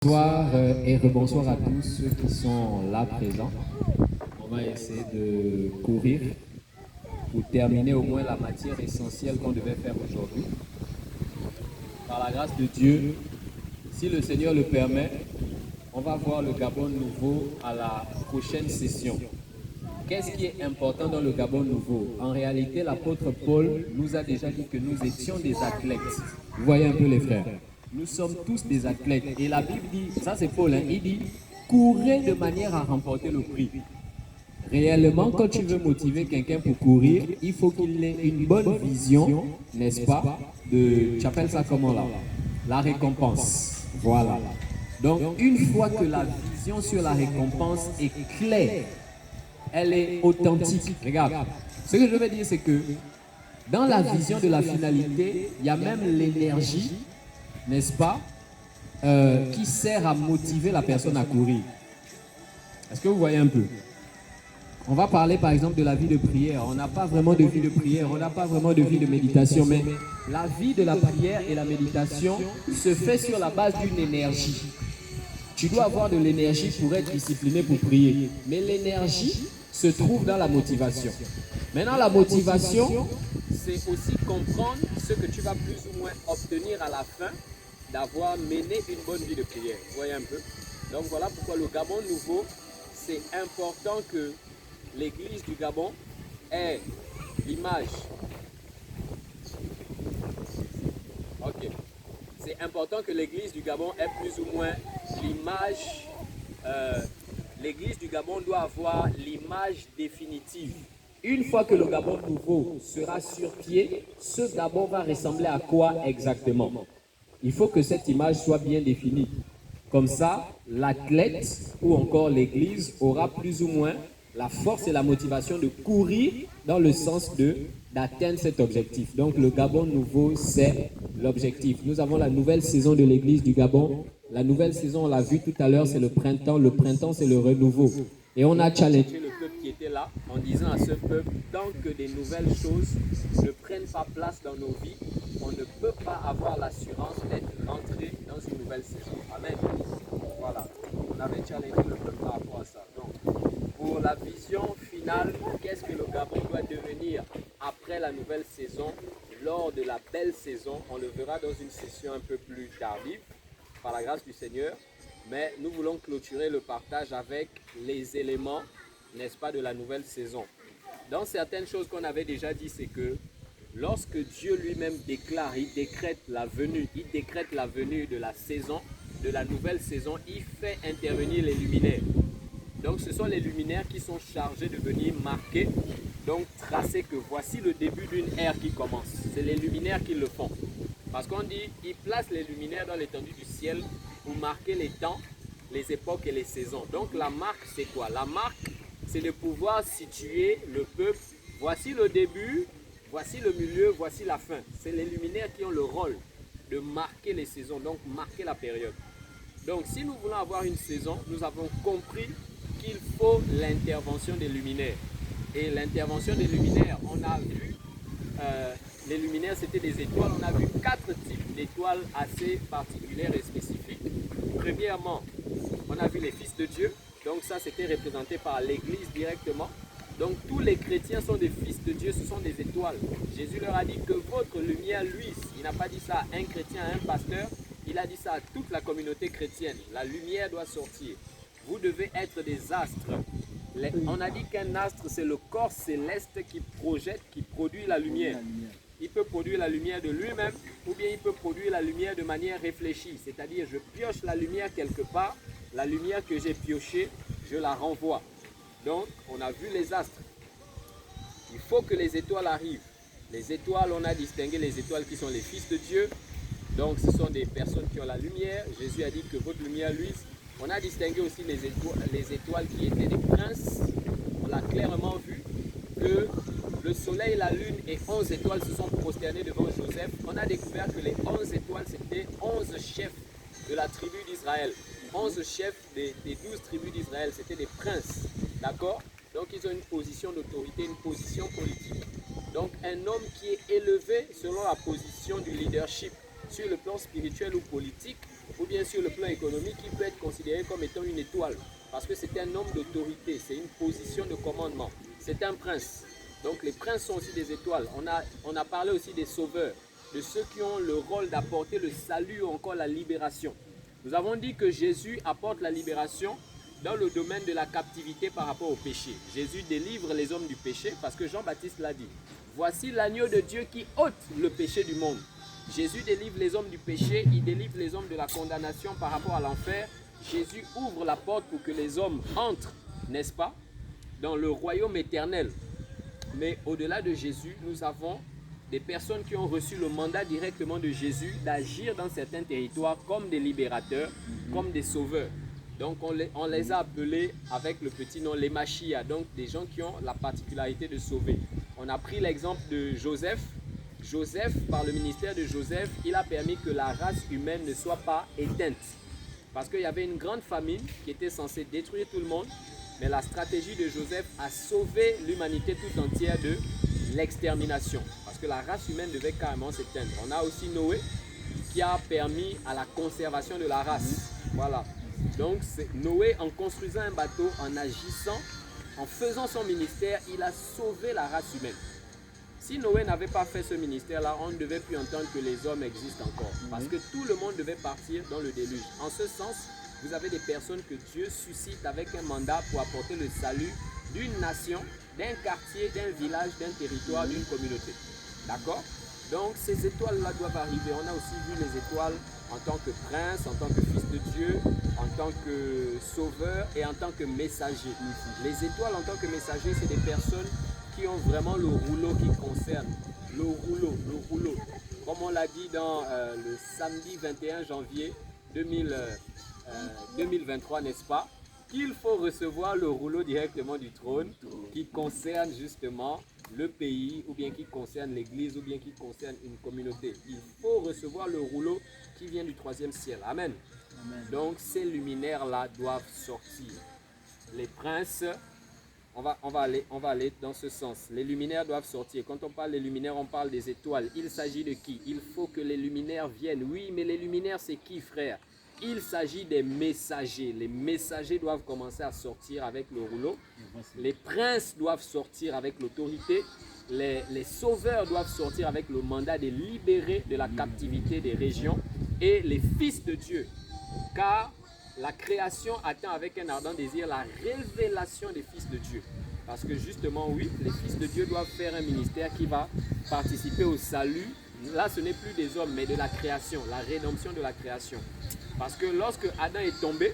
Bonsoir et rebonsoir à tous ceux qui sont là présents. On va essayer de courir pour terminer au moins la matière essentielle qu'on devait faire aujourd'hui. Par la grâce de Dieu, si le Seigneur le permet, on va voir le Gabon nouveau à la prochaine session. Qu'est-ce qui est important dans le Gabon nouveau? En réalité, l'apôtre Paul nous a déjà dit que nous étions des athlètes. Vous voyez un peu les frères. Nous sommes tous des athlètes. Et la Bible dit, ça c'est Paul, hein, il dit, courez de manière à remporter le prix. Réellement, quand tu veux motiver quelqu'un pour courir, il faut qu'il ait une bonne vision, n'est-ce pas, tu appelles ça comment là? La récompense. Voilà. Donc, une fois que la vision sur la récompense est claire, elle est authentique. Regarde, ce que je veux dire, c'est que dans la vision de la finalité, il y a même l'énergie, n'est-ce pas, qui sert à motiver la personne à courir. Est-ce que vous voyez un peu? On va parler par exemple de la vie de prière. On n'a pas vraiment de vie de prière, on n'a pas vraiment de vie de méditation, mais la vie de la prière et la méditation se fait sur la base d'une énergie. Tu dois avoir de l'énergie pour être discipliné pour prier. Mais l'énergie se trouve dans la motivation. Maintenant, la motivation, c'est aussi comprendre ce que tu vas plus ou moins obtenir à la fin d'avoir mené une bonne vie de prière. Vous voyez un peu? Donc voilà pourquoi le Gabon nouveau, c'est important que l'église du Gabon ait l'image. Ok. C'est important que l'église du Gabon ait plus ou moins l'image. L'église du Gabon doit avoir l'image définitive. Une fois que le Gabon nouveau sera sur pied, ce Gabon va ressembler à quoi exactement? Il faut que cette image soit bien définie. Comme ça, l'athlète ou encore l'église aura plus ou moins la force et la motivation de courir dans le sens d'atteindre cet objectif. Donc le Gabon nouveau, c'est l'objectif. Nous avons la nouvelle saison de l'église du Gabon. La nouvelle saison, on l'a vu tout à l'heure, c'est le printemps. Le printemps, c'est le renouveau. Et on a challengé le peuple qui était là en disant à ce peuple, tant que des nouvelles choses ne prennent pas place dans nos vies, on ne peut pas avoir l'assurance d'être rentré dans une nouvelle saison. Amen. Voilà. On avait challengé le peuple par rapport à ça. Donc, pour la vision finale, qu'est-ce que le Gabon doit devenir après la nouvelle saison, lors de la belle saison, on le verra dans une session un peu plus tardive, par la grâce du Seigneur. Mais nous voulons clôturer le partage avec les éléments, n'est-ce pas, de la nouvelle saison. Dans certaines choses qu'on avait déjà dit, c'est que lorsque Dieu lui-même déclare, il décrète la venue de la saison, de la nouvelle saison, il fait intervenir les luminaires. Donc ce sont les luminaires qui sont chargés de venir marquer, donc tracer que voici le début d'une ère qui commence. C'est les luminaires qui le font. Parce qu'on dit, ils placent les luminaires dans l'étendue du ciel pour marquer les temps, les époques et les saisons. Donc la marque, c'est quoi? La marque, c'est de pouvoir situer le peuple. Voici le début, voici le milieu, voici la fin. C'est les luminaires qui ont le rôle de marquer les saisons, donc marquer la période. Donc si nous voulons avoir une saison, nous avons compris qu'il faut l'intervention des luminaires. Et l'intervention des luminaires, on a vu, les luminaires c'était des étoiles, on a vu 4 types d'étoiles assez particulières et spécifiques. Premièrement, on a vu les fils de Dieu, donc ça c'était représenté par l'église directement. Donc tous les chrétiens sont des fils de Dieu, ce sont des étoiles. Jésus leur a dit que votre lumière luise. Il n'a pas dit ça à un chrétien, à un pasteur, il a dit ça à toute la communauté chrétienne. La lumière doit sortir. Vous devez être des astres. On a dit qu'un astre, c'est le corps céleste qui projette, qui produit la lumière. Il peut produire la lumière de lui-même ou bien il peut produire la lumière de manière réfléchie. C'est-à-dire, je pioche la lumière quelque part, la lumière que j'ai piochée, je la renvoie. Donc, on a vu les astres. Il faut que les étoiles arrivent. Les étoiles, on a distingué les étoiles qui sont les fils de Dieu. Donc, ce sont des personnes qui ont la lumière. Jésus a dit que votre lumière luise. On a distingué aussi les étoiles qui étaient des princes. On l'a clairement vu que le soleil, la lune et 11 étoiles se sont prosternés devant Joseph. On a découvert que les 11 étoiles, c'était 11 chefs de la tribu d'Israël. 11 chefs des 12 tribus d'Israël, c'était des princes. D'accord? Donc ils ont une position d'autorité, une position politique. Donc un homme qui est élevé selon la position du leadership sur le plan spirituel ou politique, ou bien sur le plan économique, il peut être considéré comme étant une étoile. Parce que c'est un homme d'autorité, c'est une position de commandement. C'est un prince. Donc les princes sont aussi des étoiles. On a parlé aussi des sauveurs, de ceux qui ont le rôle d'apporter le salut ou encore la libération. Nous avons dit que Jésus apporte la libération dans le domaine de la captivité par rapport au péché. Jésus délivre les hommes du péché parce que Jean-Baptiste l'a dit. Voici l'agneau de Dieu qui ôte le péché du monde. Jésus délivre les hommes du péché, il délivre les hommes de la condamnation par rapport à l'enfer. Jésus ouvre la porte pour que les hommes entrent, n'est-ce pas, dans le royaume éternel. Mais au-delà de Jésus, nous avons des personnes qui ont reçu le mandat directement de Jésus d'agir dans certains territoires comme des libérateurs, comme des sauveurs. Donc on les a appelés avec le petit nom les Machia, donc des gens qui ont la particularité de sauver. On a pris l'exemple de Joseph. Joseph, par le ministère de Joseph, il a permis que la race humaine ne soit pas éteinte. Parce qu'il y avait une grande famine qui était censée détruire tout le monde. Mais la stratégie de Joseph a sauvé l'humanité tout entière de l'extermination. Parce que la race humaine devait carrément s'éteindre. On a aussi Noé qui a permis à la conservation de la race. Voilà. Donc Noé, en construisant un bateau, en agissant, en faisant son ministère, il a sauvé la race humaine. Si Noé n'avait pas fait ce ministère-là, on ne devait plus entendre que les hommes existent encore. Parce que tout le monde devait partir dans le déluge. En ce sens, vous avez des personnes que Dieu suscite avec un mandat pour apporter le salut d'une nation, d'un quartier, d'un village, d'un territoire, d'une communauté. D'accord? Donc ces étoiles-là doivent arriver. On a aussi vu les étoiles en tant que prince, en tant que fils de Dieu, en tant que sauveur et en tant que messager. Les étoiles en tant que messager, c'est des personnes qui ont vraiment le rouleau qui concerne. Le rouleau. Comme on l'a dit dans le samedi 21 janvier 2023, n'est-ce pas? Qu'il faut recevoir le rouleau directement du trône qui concerne justement le pays ou bien qui concerne l'église ou bien qui concerne une communauté. Il faut recevoir le rouleau qui vient du troisième ciel. Amen. Amen. Donc ces luminaires-là doivent sortir. Les princes, on va aller dans ce sens. Les luminaires doivent sortir. Quand on parle des luminaires, on parle des étoiles. Il s'agit de qui? Il faut que les luminaires viennent. Oui, mais les luminaires, c'est qui, frère? Il s'agit des messagers. Les messagers doivent commencer à sortir avec le rouleau. Les princes doivent sortir avec l'autorité. Les sauveurs doivent sortir avec le mandat de libérer de la captivité des régions. Et les fils de Dieu. Car la création attend avec un ardent désir la révélation des fils de Dieu. Parce que justement, oui, les fils de Dieu doivent faire un ministère qui va participer au salut. Là, ce n'est plus des hommes, mais de la création, la rédemption de la création. Parce que lorsque Adam est tombé,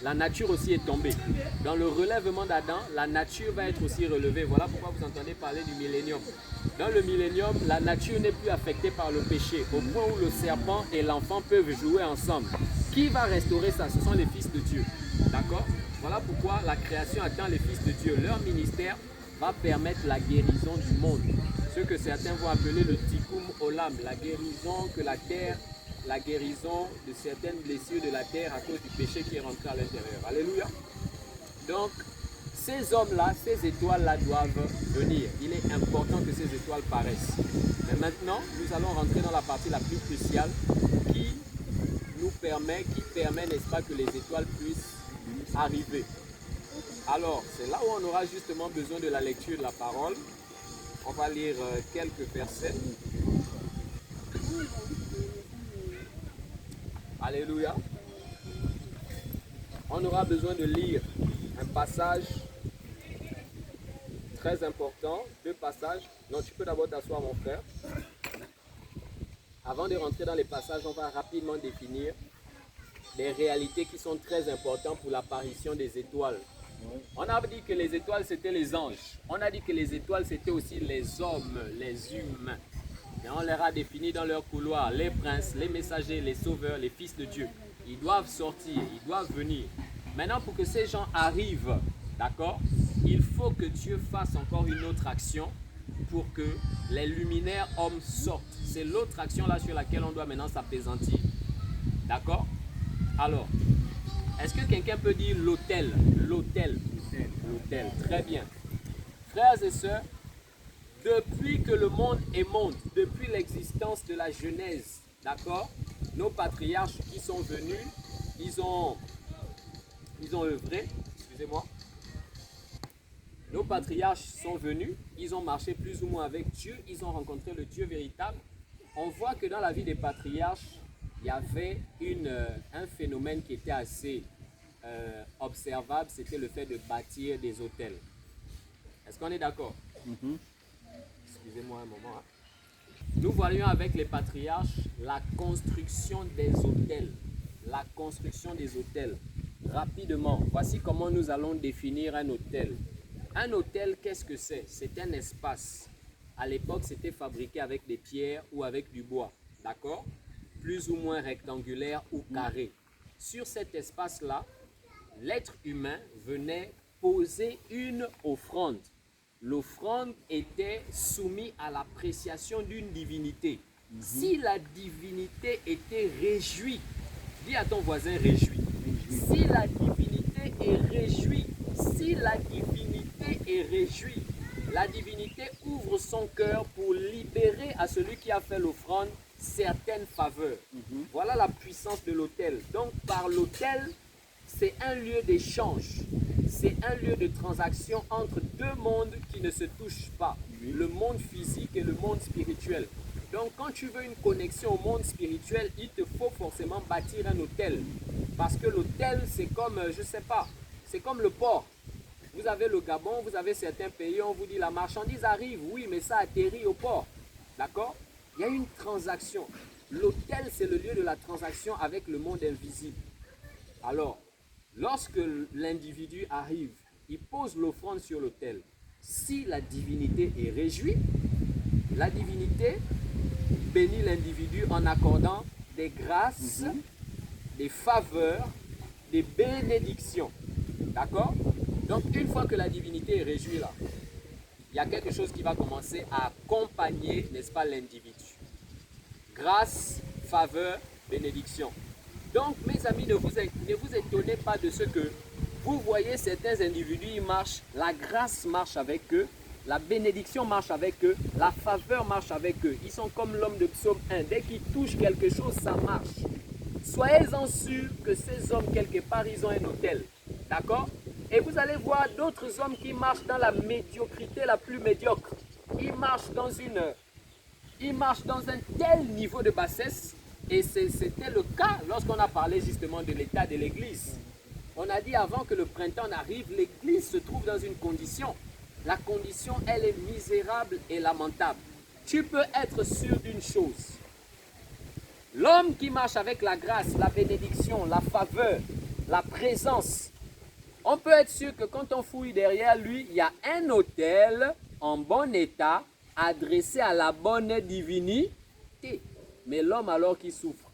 la nature aussi est tombée. Dans le relèvement d'Adam, la nature va être aussi relevée. Voilà pourquoi vous entendez parler du millénium. Dans le millénium, la nature n'est plus affectée par le péché, au point où le serpent et l'enfant peuvent jouer ensemble. Qui va restaurer ça? Ce sont les fils de Dieu. D'accord? Voilà pourquoi la création attend les fils de Dieu. Leur ministère va permettre la guérison du monde. Ce que certains vont appeler le tikkun olam, la guérison que la terre, la guérison de certaines blessures de la terre à cause du péché qui est rentré à l'intérieur. Alléluia. Donc, ces hommes-là, ces étoiles-là doivent venir. Il est important que ces étoiles paraissent. Mais maintenant, nous allons rentrer dans la partie la plus cruciale qui permet, n'est-ce pas, que les étoiles puissent arriver. Alors, c'est là où on aura justement besoin de la lecture de la parole. On va lire quelques versets. Alléluia. On aura besoin de lire un passage très important, deux passages. Non, tu peux d'abord t'asseoir, mon frère. Avant de rentrer dans les passages, on va rapidement définir des réalités qui sont très importantes pour l'apparition des étoiles. On a dit que les étoiles, c'était les anges. On a dit que les étoiles, c'était aussi les hommes, les humains. Et on leur a défini dans leur couloir les princes, les messagers, les sauveurs, les fils de Dieu. Ils doivent sortir, ils doivent venir. Maintenant, pour que ces gens arrivent, d'accord, il faut que Dieu fasse encore une autre action pour que les luminaires hommes sortent. C'est l'autre action là sur laquelle on doit maintenant s'apaisantir. D'accord? Alors, est-ce que quelqu'un peut dire l'autel? L'autel. L'autel. Très bien. Frères et sœurs, depuis que le monde est monde, depuis l'existence de la Genèse, d'accord, nos patriarches qui sont venus, ils ont œuvré, excusez-moi. Nos patriarches sont venus, ils ont marché plus ou moins avec Dieu, ils ont rencontré le Dieu véritable. On voit que dans la vie des patriarches, il y avait un phénomène qui était assez observable, c'était le fait de bâtir des hôtels. Est-ce qu'on est d'accord? Excusez-moi un moment. Nous voyons avec les patriarches la construction des hôtels. La construction des hôtels. Rapidement, voici comment nous allons définir un hôtel. Un hôtel, qu'est-ce que c'est? C'est un espace. À l'époque, c'était fabriqué avec des pierres ou avec du bois. D'accord? Plus ou moins rectangulaire ou carré. Sur cet espace-là, l'être humain venait poser une offrande. L'offrande était soumise à l'appréciation d'une divinité. Si la divinité était réjouie, dis à ton voisin réjoui. Si la divinité est réjouie, si la divinité est réjouie, la divinité ouvre son cœur pour libérer à celui qui a fait l'offrande certaines faveurs. Voilà la puissance de l'autel. Donc par l'autel, c'est un lieu d'échange. C'est un lieu de transaction entre deux mondes qui ne se touchent pas. Le monde physique et le monde spirituel. Donc quand tu veux une connexion au monde spirituel, il te faut forcément bâtir un hôtel. Parce que l'hôtel, c'est comme, je ne sais pas, c'est comme le port. Vous avez le Gabon, vous avez certains pays, on vous dit la marchandise arrive, oui, mais ça atterrit au port. D'accord? Il y a une transaction. L'hôtel, c'est le lieu de la transaction avec le monde invisible. Alors, lorsque l'individu arrive, il pose l'offrande sur l'autel. Si la divinité est réjouie, la divinité bénit l'individu en accordant des grâces, des faveurs, des bénédictions. D'accord? Donc, une fois que la divinité est réjouie là, il y a quelque chose qui va commencer à accompagner, n'est-ce pas, l'individu. Grâce, faveur, bénédiction. Donc, mes amis, ne vous étonnez pas de ce que vous voyez certains individus, ils marchent, la grâce marche avec eux, la bénédiction marche avec eux, la faveur marche avec eux. Ils sont comme l'homme de Psaume 1. Dès qu'ils touchent quelque chose, ça marche. Soyez-en sûrs que ces hommes, quelque part, ils ont un hôtel. D'accord? Et vous allez voir d'autres hommes qui marchent dans la médiocrité la plus médiocre. Ils marchent dans un tel niveau de bassesse. Et c'était le cas lorsqu'on a parlé justement de l'état de l'église. On a dit avant que le printemps n'arrive, l'église se trouve dans une condition. La condition, elle est misérable et lamentable. Tu peux être sûr d'une chose. L'homme qui marche avec la grâce, la bénédiction, la faveur, la présence, on peut être sûr que quand on fouille derrière lui, il y a un autel en bon état adressé à la bonne divinité. Mais l'homme alors qui souffre,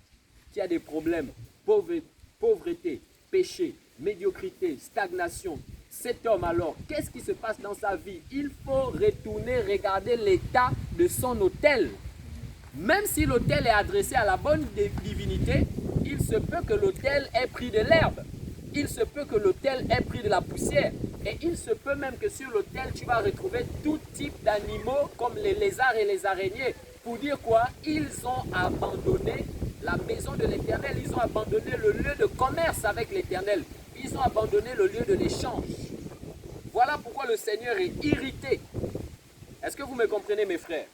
qui a des problèmes, pauvreté, péché, médiocrité, stagnation, cet homme alors, qu'est-ce qui se passe dans sa vie? Il faut retourner regarder l'état de son autel. Même si l'autel est adressé à la bonne divinité, il se peut que l'autel ait pris de l'herbe. Il se peut que l'autel ait pris de la poussière. Et il se peut même que sur l'autel, tu vas retrouver tout type d'animaux comme les lézards et les araignées. Pour dire quoi? Ils ont abandonné la maison de l'Éternel. Ils ont abandonné le lieu de commerce avec l'Éternel. Ils ont abandonné le lieu de l'échange. Voilà pourquoi le Seigneur est irrité. Est-ce que vous me comprenez, mes frères?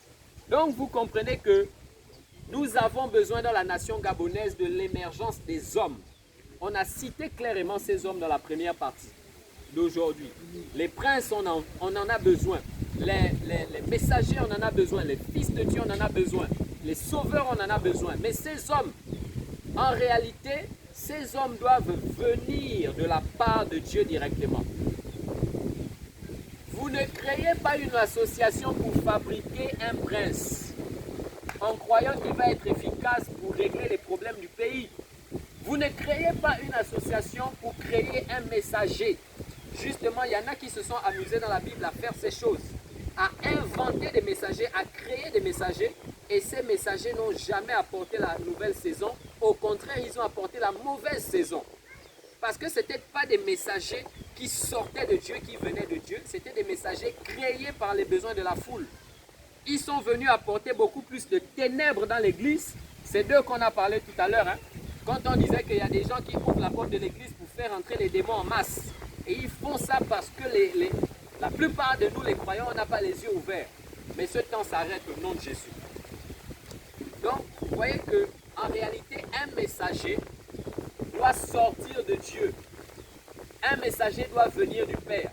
Donc, vous comprenez que nous avons besoin dans la nation gabonaise de l'émergence des hommes. On a cité clairement ces hommes dans la première partie d'aujourd'hui. Les princes, on en a besoin. Les messagers, on en a besoin. Les fils de Dieu, on en a besoin. Les sauveurs, on en a besoin. Mais ces hommes, en réalité, ces hommes doivent venir de la part de Dieu directement. Vous ne créez pas une association pour fabriquer un prince en croyant qu'il va être efficace pour régler les problèmes du pays. Vous ne créez pas une association pour créer un messager. Justement, il y en a qui se sont amusés dans la Bible à faire ces choses, à inventer des messagers, à créer des messagers, et ces messagers n'ont jamais apporté la nouvelle saison. Au contraire, ils ont apporté la mauvaise saison. Parce que ce n'étaient pas des messagers qui sortaient de Dieu, qui venaient de Dieu, c'était des messagers créés par les besoins de la foule. Ils sont venus apporter beaucoup plus de ténèbres dans l'église, C'est d'eux qu'on a parlé tout à l'heure. Hein. Quand on disait qu'il y a des gens qui ouvrent la porte de l'église pour faire entrer les démons en masse. Et ils font ça parce que la plupart de nous, les croyants, on n'a pas les yeux ouverts. Mais ce temps s'arrête au nom de Jésus. Donc, vous voyez qu'en réalité, un messager doit sortir de Dieu. Un messager doit venir du Père.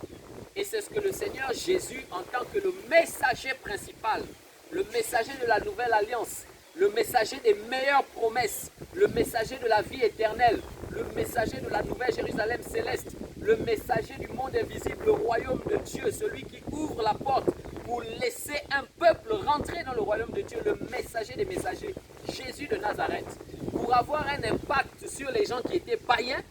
Et c'est ce que le Seigneur Jésus, en tant que le messager principal, le messager de la nouvelle alliance, le messager des meilleures promesses, le messager de la vie éternelle, le messager de la nouvelle Jérusalem céleste, le messager du monde invisible, le royaume de Dieu, celui qui ouvre la porte pour laisser un peuple rentrer dans le royaume de Dieu, le messager des messagers, Jésus de Nazareth, pour avoir un impact sur les gens qui étaient païens,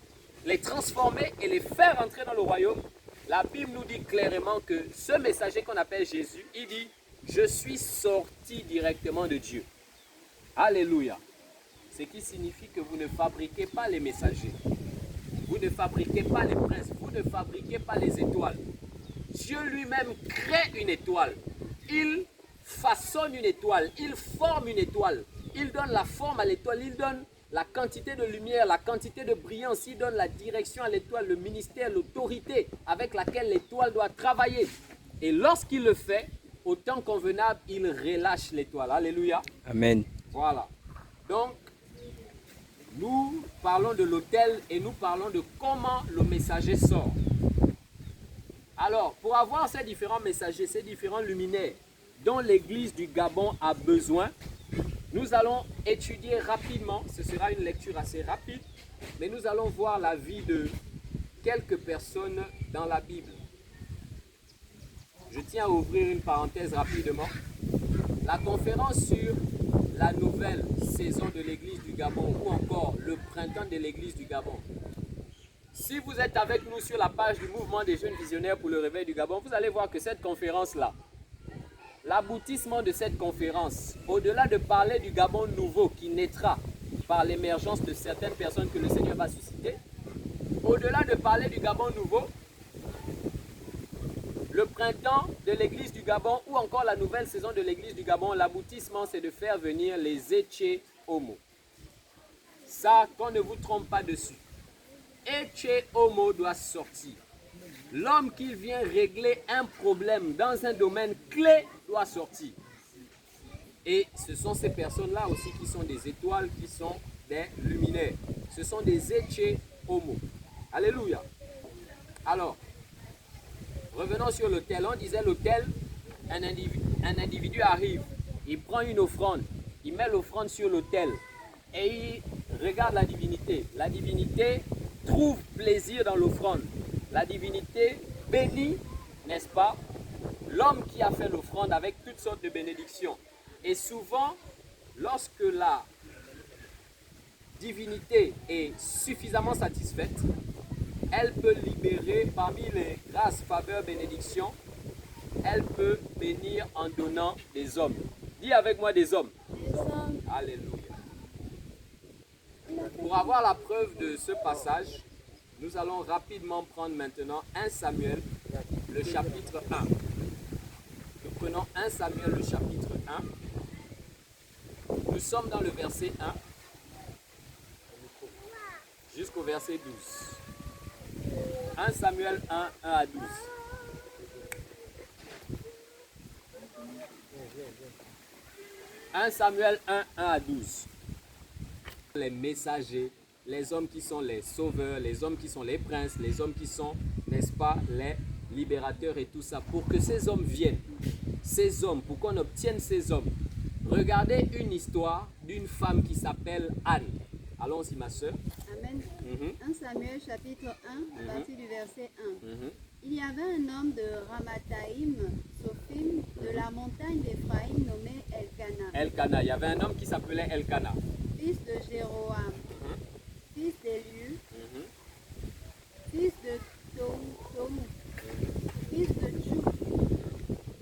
les transformer et les faire entrer dans le royaume. La Bible nous dit clairement que ce messager qu'on appelle Jésus, il dit « Je suis sorti directement de Dieu ». Alléluia. Ce qui signifie que vous ne fabriquez pas les messagers. Vous ne fabriquez pas les princes. Vous ne fabriquez pas les étoiles. Dieu lui-même crée une étoile. Il façonne une étoile. Il forme une étoile. Il donne la forme à l'étoile. Il donne la quantité de lumière, la quantité de brillance. Il donne la direction à l'étoile, le ministère, l'autorité avec laquelle l'étoile doit travailler. Et lorsqu'il le fait, au temps convenable, il relâche l'étoile. Alléluia. Amen. Voilà. Donc, nous parlons de l'autel et nous parlons de comment le messager sort. Alors, pour avoir ces différents messagers, ces différents luminaires dont l'église du Gabon a besoin, nous allons étudier rapidement, ce sera une lecture assez rapide, mais nous allons voir la vie de quelques personnes dans la Bible. Je tiens à ouvrir une parenthèse rapidement. La conférence sur la nouvelle saison de l'église du Gabon ou encore le printemps de l'église du Gabon. Si vous êtes avec nous sur la page du mouvement des jeunes visionnaires pour le réveil du Gabon, vous allez voir que cette conférence-là, l'aboutissement de cette conférence, au-delà de parler du Gabon nouveau qui naîtra par l'émergence de certaines personnes que le Seigneur va susciter, au-delà de parler du Gabon nouveau, le printemps de l'église du Gabon ou encore la nouvelle saison de l'église du Gabon, l'aboutissement c'est de faire venir les Eche Homo. Ça, qu'on ne vous trompe pas dessus. Eche Homo doit sortir. L'homme qui vient régler un problème dans un domaine clé doit sortir. Et ce sont ces personnes-là aussi qui sont des étoiles, qui sont des luminaires. Ce sont des Eche Homo. Alléluia. Alors, revenons sur l'autel. On disait l'autel, un individu arrive, il prend une offrande, il met l'offrande sur l'autel et il regarde la divinité. La divinité trouve plaisir dans l'offrande. La divinité bénit, n'est-ce pas, l'homme qui a fait l'offrande avec toutes sortes de bénédictions. Et souvent, lorsque la divinité est suffisamment satisfaite, elle peut libérer parmi les grâces, faveurs, bénédictions, elle peut bénir en donnant des hommes. Dis avec moi des hommes. Des hommes. Alléluia. Pour avoir la preuve de ce passage, nous allons rapidement prendre maintenant 1 Samuel, le chapitre 1. Nous prenons 1 Samuel, le chapitre 1. Nous sommes dans le verset 1 jusqu'au verset 12. 1 Samuel 1, 1 à 12. « 1 Samuel 1, 1 à 12. » Les messagers, les hommes qui sont les sauveurs, les hommes qui sont les princes, les hommes qui sont, n'est-ce pas, les libérateurs et tout ça. Pour que ces hommes viennent, ces hommes, pour qu'on obtienne ces hommes, regardez une histoire d'une femme qui s'appelle Anne. Allons-y ma soeur. Amen. 1 Samuel chapitre 1, à partir du verset 1. Il y avait un homme de Ramathaïm, Sophim, de la montagne d'Éphraïm, nommé Elkana. Elkana, il y avait un homme qui s'appelait Elkana. Fils de Jéroam, fils d'Éliu, fils de Tom, fils de Tchou,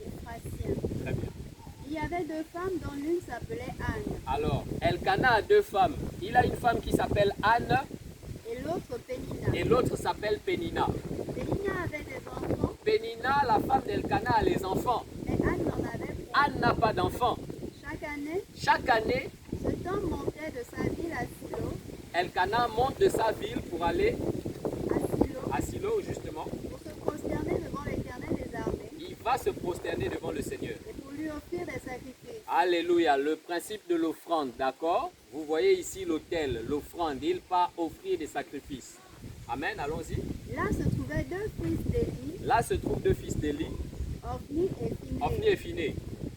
Éphrasien. Très bien. Il y avait deux femmes dont l'une s'appelait Anne Alors, Elkana a deux femmes. Il a une femme qui s'appelle Anne et l'autre Pénina. et l'autre s'appelle Pénina. Pénina avait des enfants, Pénina, la femme d'Elkana, a les enfants. mais Anne n'en avait point. Anne n'a pas d'enfants. Chaque année, Chaque année, se montant montait de sa ville à Silo, Elkana monte de sa ville pour aller à Silo, à Silo, justement. pour se prosterner devant l'Éternel des armées Il va se prosterner devant le Seigneur. et pour lui offrir des sacrifices. Alléluia, le principe de l'offrande, d'accord? Vous voyez ici l'autel, l'offrande, il va offrir des sacrifices. Amen, allons-y. Là se trouvaient deux fils d'Élie, Là se trouvent deux fils d'Élie, Ophni et Ophni Phinée, et Phiné,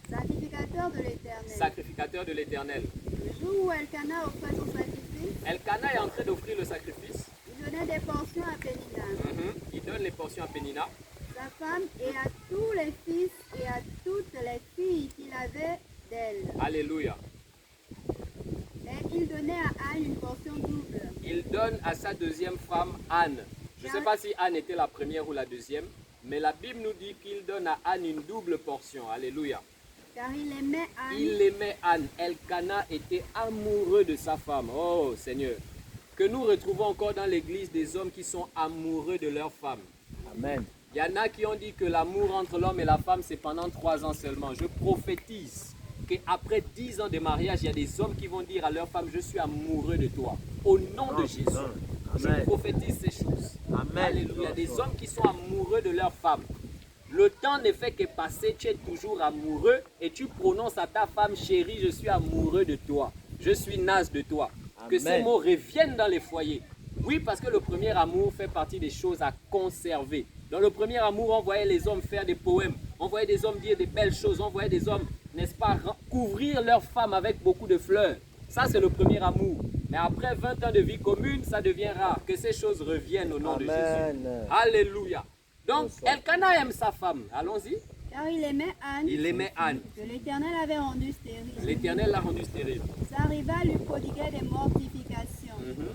sacrificateurs de l'Éternel. sacrificateurs de l'Éternel. Le jour où Elkana offrait son sacrifice, Elkana est en train d'offrir le sacrifice. il donnait des portions à Pénina, Il donne les portions à Pénina, sa femme, et à tous les fils et à toutes les filles qu'il avait d'elle. alléluia. Mais il donnait à Anne une portion double. Il donne à sa deuxième femme, Anne. Je ne sais pas si Anne était la première ou la deuxième, mais la Bible nous dit qu'il donne à Anne une double portion. Alléluia. Car il aimait Anne. Il aimait Anne. Elkana était amoureux de sa femme. Oh Seigneur. Que nous retrouvons encore dans l'église des hommes qui sont amoureux de leur femme. Amen. Il y en a qui ont dit que l'amour entre l'homme et la femme, c'est pendant 3 ans seulement. Je prophétise qu'après 10 ans de mariage, il y a des hommes qui vont dire à leur femme, je suis amoureux de toi. Au nom de Jésus. Je Amen. prophétise ces choses. Amen. Alléluia. Il y a des hommes qui sont amoureux de leur femme. Le temps ne fait que passer, tu es toujours amoureux et tu prononces à ta femme, chérie, je suis amoureux de toi. Je suis naze de toi. Que ces Amen. mots reviennent dans les foyers. Oui, parce que le premier amour fait partie des choses à conserver. Dans le premier amour, on voyait les hommes faire des poèmes. On voyait des hommes dire des belles choses. On voyait des hommes, n'est-ce pas, couvrir leurs femmes avec beaucoup de fleurs. Ça, c'est le premier amour. Mais après 20 ans de vie commune, ça devient rare. Que ces choses reviennent au nom de Jésus. Amen. Alléluia. Donc, Bonsoir. Elkana aime sa femme. Allons-y. Car il aimait Anne, Il aimait Anne. que l'Éternel avait rendue stérile. L'Éternel l'a rendue stérile. Sa rivale lui prodiguait des mortifications Mhm.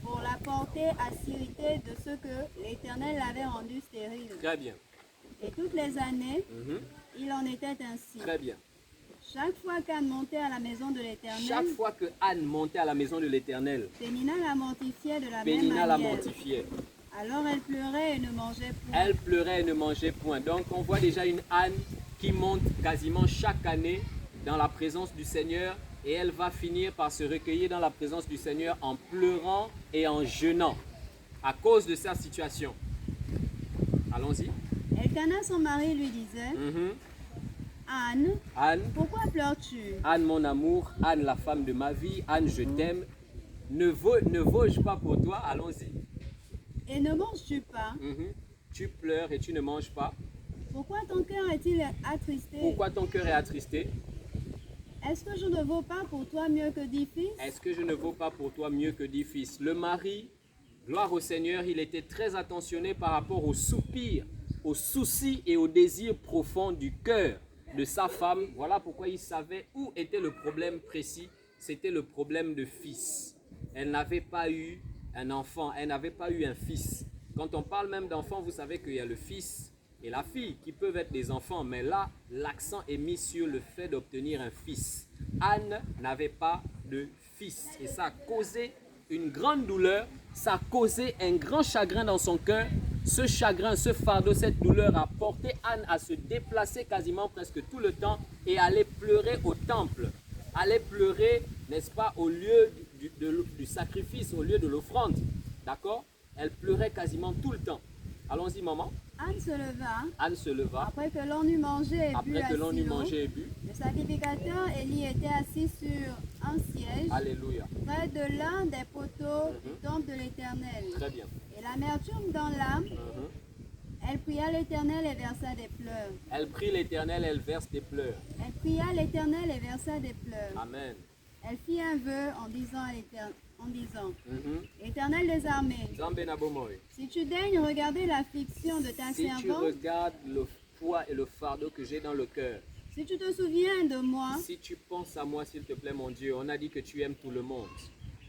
pour la porter à s'irriter de ce que l'Éternel l'avait rendue stérile. Très bien. Et toutes les années, Mhm. il en était ainsi. Très bien. Chaque fois qu'Anne montait à la maison de l'Éternel, Chaque fois que Anne montait à la maison de l'Éternel, Pénina la mortifiait de la même Pénina la manière. mortifiait. Alors elle pleurait et ne mangeait point. Elle pleurait et ne mangeait point. Donc on voit déjà une Anne qui monte quasiment chaque année dans la présence du Seigneur et elle va finir par se recueillir dans la présence du Seigneur en pleurant et en jeûnant à cause de sa situation. Allons-y. Elkana, son mari, lui disait, Mhm. Anne, Anne, pourquoi pleures-tu? Anne mon amour, Anne la femme de ma vie, Anne je t'aime. Ne vaux-je pas pour toi? Allons-y. Et ne manges-tu pas? Mhm. Tu pleures et tu ne manges pas. Pourquoi ton cœur est-il attristé? Pourquoi ton cœur est attristé? Est-ce que je ne vaux pas pour toi mieux que 10 fils? Est-ce que je ne vaux pas pour toi mieux que 10 fils? Le mari, gloire au Seigneur, il était très attentionné par rapport aux soupirs, aux soucis et aux désirs profonds du cœur de sa femme. Voilà pourquoi il savait où était le problème précis. C'était le problème de fils. Elle n'avait pas eu un enfant, elle n'avait pas eu un fils. Quand on parle même d'enfant, vous savez qu'il y a le fils et la fille qui peuvent être des enfants, mais là, l'accent est mis sur le fait d'obtenir un fils. Anne n'avait pas de fils et ça a causé une grande douleur, ça a causé un grand chagrin dans son cœur. Ce chagrin, ce fardeau, cette douleur a porté Anne à se déplacer quasiment presque tout le temps et aller pleurer au temple. Aller pleurer, n'est-ce pas, au lieu du sacrifice, au lieu de l'offrande. D'accord? Elle pleurait quasiment tout le temps. Allons-y, maman. Anne se leva, Anne se leva. après que l'on eut mangé et bu Après à que l'on eut Silo. mangé et bu. Le sacrificateur Élie était assis sur un siège Alléluia. près de l'un des poteaux du temple de l'Éternel. Très bien. Et l'amertume dans l'âme, Mhm. elle pria l'Éternel et versa des pleurs. Elle prie l'Éternel, elle verse des pleurs. Elle pria l'Éternel et versa des pleurs. Amen. Elle fit un vœu en disant à l'Éternel, Mhm. Éternel des armées, Zambe na bomoy. si tu daignes regarder l'affliction de ta Si tu servante, regardes le poids et le fardeau que j'ai dans le cœur, si tu te souviens de moi, si tu penses à moi, s'il te plaît, mon Dieu, on a dit que tu aimes tout le monde.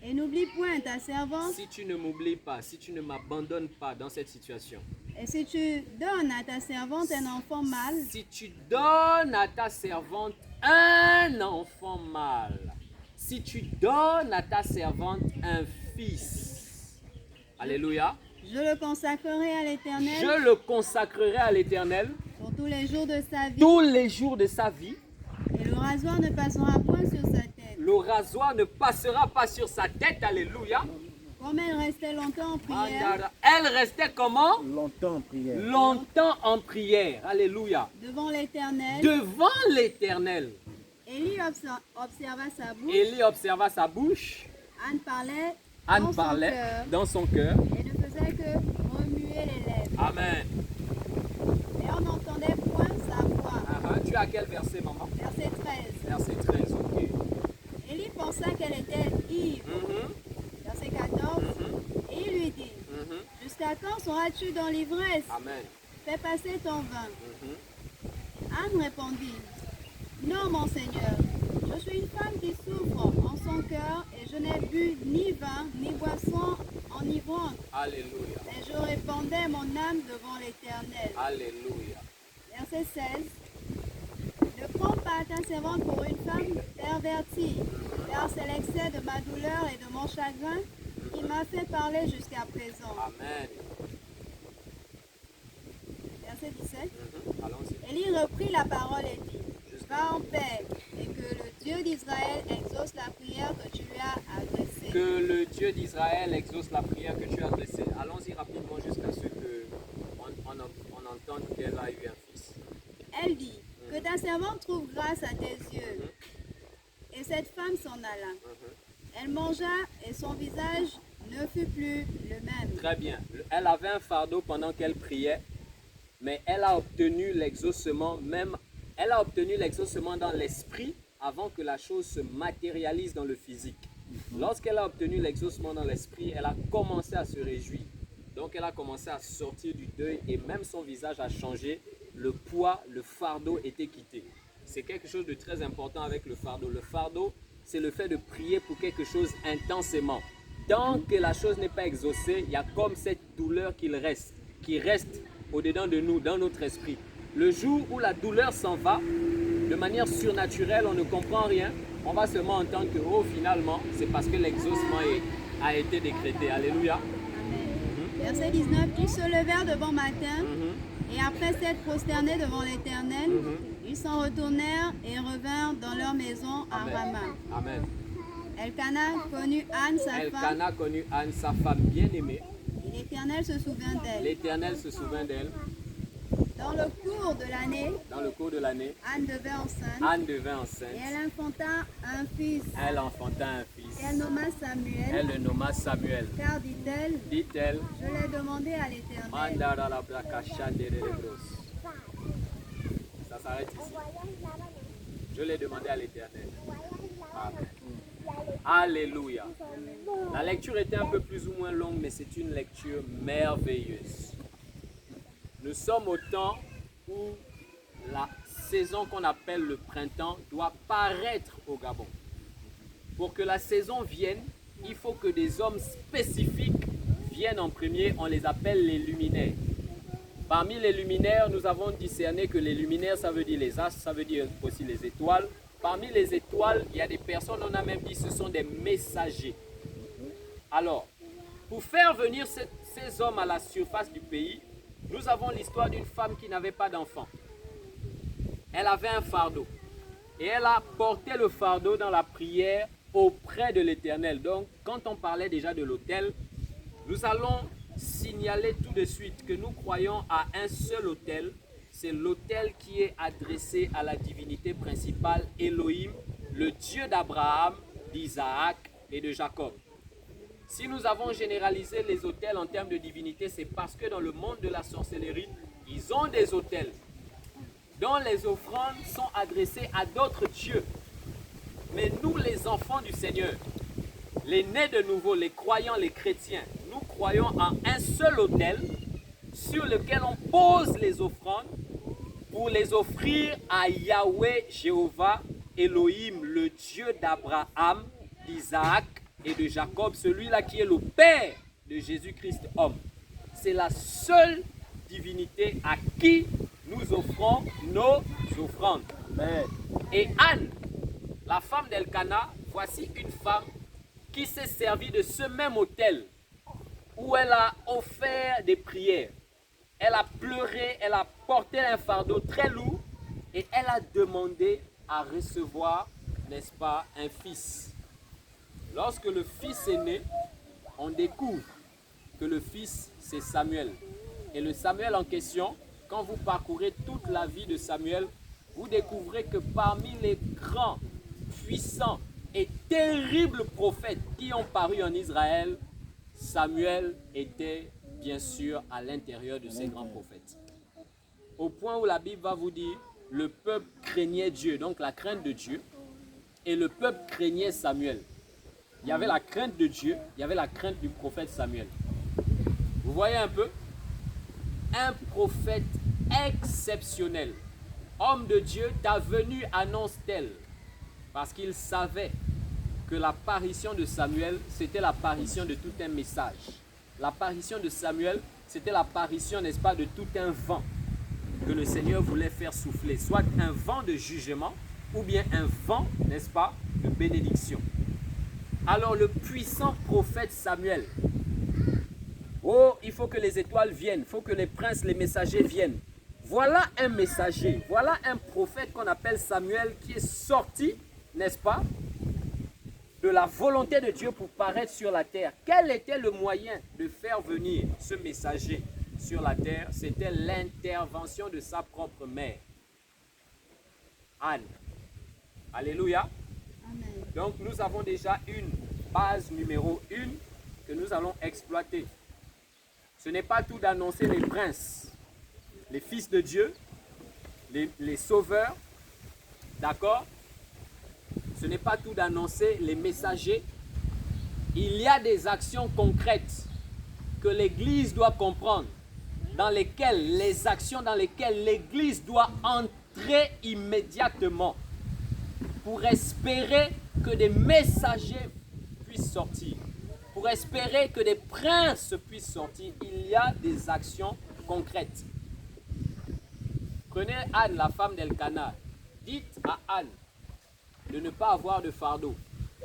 et n'oublie point ta servante, Si tu ne m'oublies pas, si tu ne m'abandonnes pas dans cette situation, et si tu donnes à ta servante un enfant mâle, si tu donnes à ta servante un enfant mâle, si tu donnes à ta servante un fils, alléluia, je le consacrerai à l'Éternel je le consacrerai à l'Éternel pour tous les jours de sa vie, tous les jours de sa vie. et le rasoir ne passera point sur sa tête. le rasoir ne passera pas sur sa tête. Alléluia. Comme elle restait longtemps en prière, Elle restait comment? Longtemps en prière. Longtemps en prière. Alléluia. devant l'Éternel, Devant l'Éternel. Élie observa sa bouche. Élie observa sa bouche. Anne parlait Anne dans parlait son cœur dans son cœur. et ne faisait que remuer les lèvres. Amen. Et on n'entendait point sa voix. Tu as quel verset, maman? Verset 13. Verset 13, ok. Élie pensa qu'elle était ivre. Verset 14. Et il lui dit, jusqu'à quand seras-tu dans l'ivresse? Amen. Fais passer ton vin. Anne répondit, non, mon Seigneur, je suis une femme qui souffre en son cœur et je n'ai bu ni vin ni boisson enivrante. Alléluia. Et je répandais mon âme devant l'Éternel. Alléluia. Verset 16. Ne prends pas ta servante pour une femme pervertie, car c'est l'excès de ma douleur et de mon chagrin qui m'a fait parler jusqu'à présent. Amen. Verset 17. Allons-y. Élie reprit la parole et dit, va en paix, et que le Dieu d'Israël exauce la prière que tu lui as adressée. Que le Dieu d'Israël exauce la prière que tu as adressée. Allons-y rapidement jusqu'à ce qu'on entende qu'elle a eu un fils. Elle dit, que ta servante trouve grâce à tes yeux. Et cette femme s'en alla. Elle mangea et son visage ne fut plus le même. Très bien. Elle avait un fardeau pendant qu'elle priait, mais elle a obtenu l'exaucement dans l'esprit avant que la chose se matérialise dans le physique. Lorsqu'elle a obtenu l'exaucement dans l'esprit, elle a commencé à se réjouir. Donc elle a commencé à sortir du deuil et même son visage a changé. Le poids, le fardeau était quitté. C'est quelque chose de très important avec le fardeau. Le fardeau, c'est le fait de prier pour quelque chose intensément. Tant que la chose n'est pas exaucée, il y a comme cette douleur qui reste au-dedans de nous, dans notre esprit. Le jour où la douleur s'en va, de manière surnaturelle, on ne comprend rien, on va seulement entendre que, oh, finalement, c'est parce que l'exaucement a été décrété. Alléluia. Amen. Verset 19, ils se levèrent de bon matin, et après s'être prosternés devant l'Éternel, ils s'en retournèrent et revinrent dans leur maison à Rama. Amen. Elkana connut Anne, sa femme, Elkana connut Anne, sa femme bien-aimée. et l'Éternel se souvint d'elle. L'Éternel se souvint d'elle. Dans le cours de l'année, Anne devint enceinte. Et elle enfanta un fils. Elle enfanta un fils. Elle nomma Samuel. Elle le nomma Samuel. Car dit-elle, je l'ai demandé à l'Éternel. Ça s'arrête ici. Je l'ai demandé à l'Éternel. Amen. Alléluia. La lecture était un peu plus ou moins longue, mais c'est une lecture merveilleuse. Nous sommes au temps où la saison qu'on appelle le printemps doit paraître au Gabon. Pour que la saison vienne, il faut que des hommes spécifiques viennent en premier. On les appelle les luminaires. Parmi les luminaires, nous avons discerné que les luminaires, ça veut dire les astres, ça veut dire aussi les étoiles. Parmi les étoiles, il y a des personnes, on a même dit, ce sont des messagers. Alors, pour faire venir ces hommes à la surface du pays, nous avons l'histoire d'une femme qui n'avait pas d'enfant. Elle avait un fardeau. Et elle a porté le fardeau dans la prière auprès de l'Éternel. Donc, quand on parlait déjà de l'autel, nous allons signaler tout de suite que nous croyons à un seul autel. C'est l'autel qui est adressé à la divinité principale, Elohim, le Dieu d'Abraham, d'Isaac et de Jacob. Si nous avons généralisé les autels en termes de divinité, c'est parce que dans le monde de la sorcellerie, ils ont des autels dont les offrandes sont adressées à d'autres dieux. Mais nous, les enfants du Seigneur, les nés de nouveau, les croyants, les chrétiens, nous croyons en un seul autel sur lequel on pose les offrandes pour les offrir à Yahweh, Jéhovah, Elohim, le Dieu d'Abraham, d'Isaac et de Jacob, celui-là qui est le Père de Jésus-Christ homme. C'est la seule divinité à qui nous offrons nos offrandes. Amen. Et Anne, la femme d'Elkana, voici une femme qui s'est servie de ce même autel où elle a offert des prières. Elle a pleuré, elle a porté un fardeau très lourd et elle a demandé à recevoir n'est-ce pas, un fils. Lorsque le fils est né, on découvre que le fils, c'est Samuel. Et le Samuel en question, quand vous parcourez toute la vie de Samuel, vous découvrez que parmi les grands, puissants et terribles prophètes qui ont paru en Israël, Samuel était bien sûr à l'intérieur de ces grands prophètes. Au point où la Bible va vous dire, le peuple craignait Dieu, donc la crainte de Dieu, et le peuple craignait Samuel. Il y avait la crainte de Dieu, il y avait la crainte du prophète Samuel. Vous voyez un peu? Un prophète exceptionnel. Homme de Dieu, ta venue annonce-t-elle? Parce qu'il savait que l'apparition de Samuel, c'était l'apparition de tout un message. L'apparition de Samuel, c'était l'apparition, n'est-ce pas, de tout un vent que le Seigneur voulait faire souffler. Soit un vent de jugement, ou bien un vent, n'est-ce pas, de bénédiction. Alors le puissant prophète Samuel, oh, il faut que les étoiles viennent, il faut que les princes, les messagers viennent. Voilà un messager, voilà un prophète qu'on appelle Samuel qui est sorti, n'est-ce pas, de la volonté de Dieu pour paraître sur la terre. Quel était le moyen de faire venir ce messager sur la terre? C'était l'intervention de sa propre mère, Anne. Alléluia. Amen. Donc nous avons déjà une base numéro 1 que nous allons exploiter. Ce n'est pas tout d'annoncer les princes, les fils de Dieu, les sauveurs, d'accord? Ce n'est pas tout d'annoncer les messagers. Il y a des actions concrètes que l'Église doit comprendre, les actions dans lesquelles l'Église doit entrer immédiatement pour espérer que des messagers puissent sortir, pour espérer que des princes puissent sortir. Il y a des actions concrètes. Prenez Anne, la femme d'Elkana. Dites à Anne de ne pas avoir de fardeau,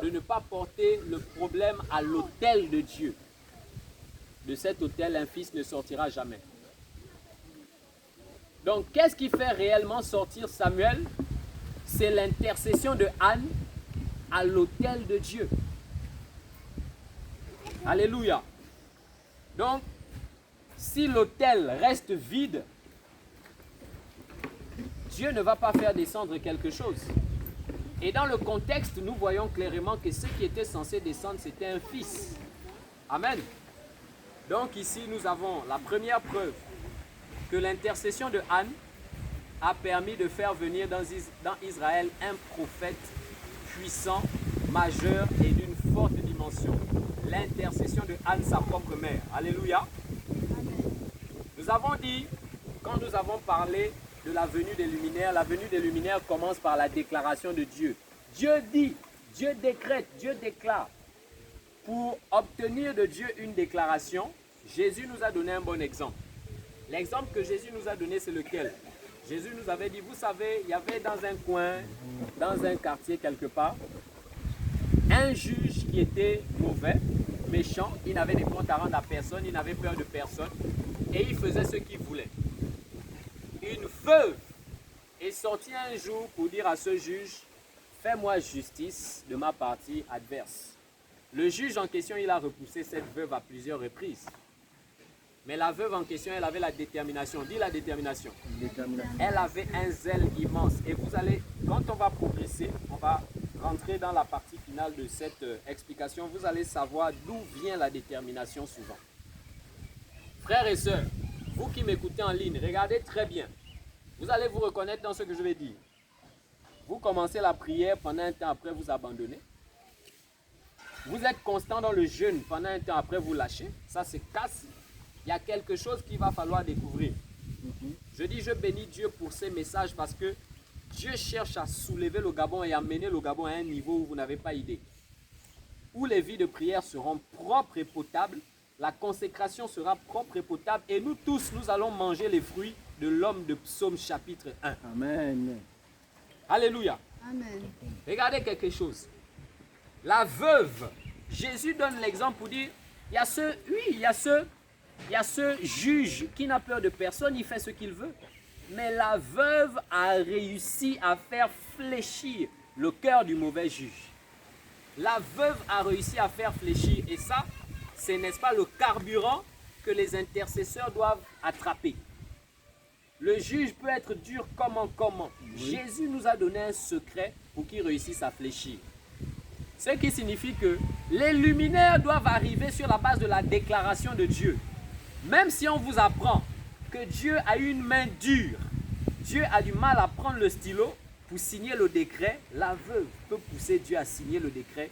de ne pas porter le problème à l'autel de Dieu. De cet autel, un fils ne sortira jamais. Donc, qu'est-ce qui fait réellement sortir Samuel? C'est l'intercession de Anne à l'autel de Dieu. Alléluia. Donc, si l'autel reste vide, Dieu ne va pas faire descendre quelque chose. Et dans le contexte, nous voyons clairement que ce qui était censé descendre, c'était un fils. Amen. Donc ici, nous avons la première preuve que l'intercession de Anne a permis de faire venir dans Israël un prophète puissant, majeur et d'une forte dimension. L'intercession de Anne, sa propre mère. Alléluia. Nous avons dit, quand nous avons parlé de la venue des luminaires, la venue des luminaires commence par la déclaration de Dieu. Dieu dit, Dieu décrète, Dieu déclare. Pour obtenir de Dieu une déclaration, Jésus nous a donné un bon exemple. L'exemple que Jésus nous a donné, c'est lequel? Jésus nous avait dit, vous savez, il y avait dans un coin, dans un quartier quelque part, un juge qui était mauvais, méchant, il n'avait des comptes à rendre à personne, il n'avait peur de personne, et il faisait ce qu'il voulait. Une veuve est sortie un jour pour dire à ce juge, fais-moi justice de ma partie adverse. Le juge en question, il a repoussé cette veuve à plusieurs reprises. Mais la veuve en question, elle avait la détermination. Dis la détermination. Elle avait un zèle immense. Et vous allez, quand on va progresser, on va rentrer dans la partie finale de cette explication, vous allez savoir d'où vient la détermination souvent. Frères et sœurs, vous qui m'écoutez en ligne, regardez très bien. Vous allez vous reconnaître dans ce que je vais dire. Vous commencez la prière, pendant un temps après vous abandonnez. Vous êtes constant dans le jeûne, pendant un temps après vous lâchez. Ça se casse. Il y a quelque chose qu'il va falloir découvrir. Je dis, je bénis Dieu pour ces messages parce que Dieu cherche à soulever le Gabon et à mener le Gabon à un niveau où vous n'avez pas idée. Où les vies de prière seront propres et potables, la consécration sera propre et potable et nous tous, nous allons manger les fruits de l'homme de Psaume chapitre 1. Amen. Alléluia. Amen. Regardez quelque chose. La veuve, Jésus donne l'exemple pour dire, il y a ce juge qui n'a peur de personne, il fait ce qu'il veut. Mais la veuve a réussi à faire fléchir le cœur du mauvais juge. La veuve a réussi à faire fléchir. Et ça, c'est, n'est-ce pas, le carburant que les intercesseurs doivent attraper. Le juge peut être dur comment. Oui. Jésus nous a donné un secret pour qu'il réussisse à fléchir. Ce qui signifie que les luminaires doivent arriver sur la base de la déclaration de Dieu. Même si on vous apprend que Dieu a une main dure, Dieu a du mal à prendre le stylo pour signer le décret, la veuve peut pousser Dieu à signer le décret,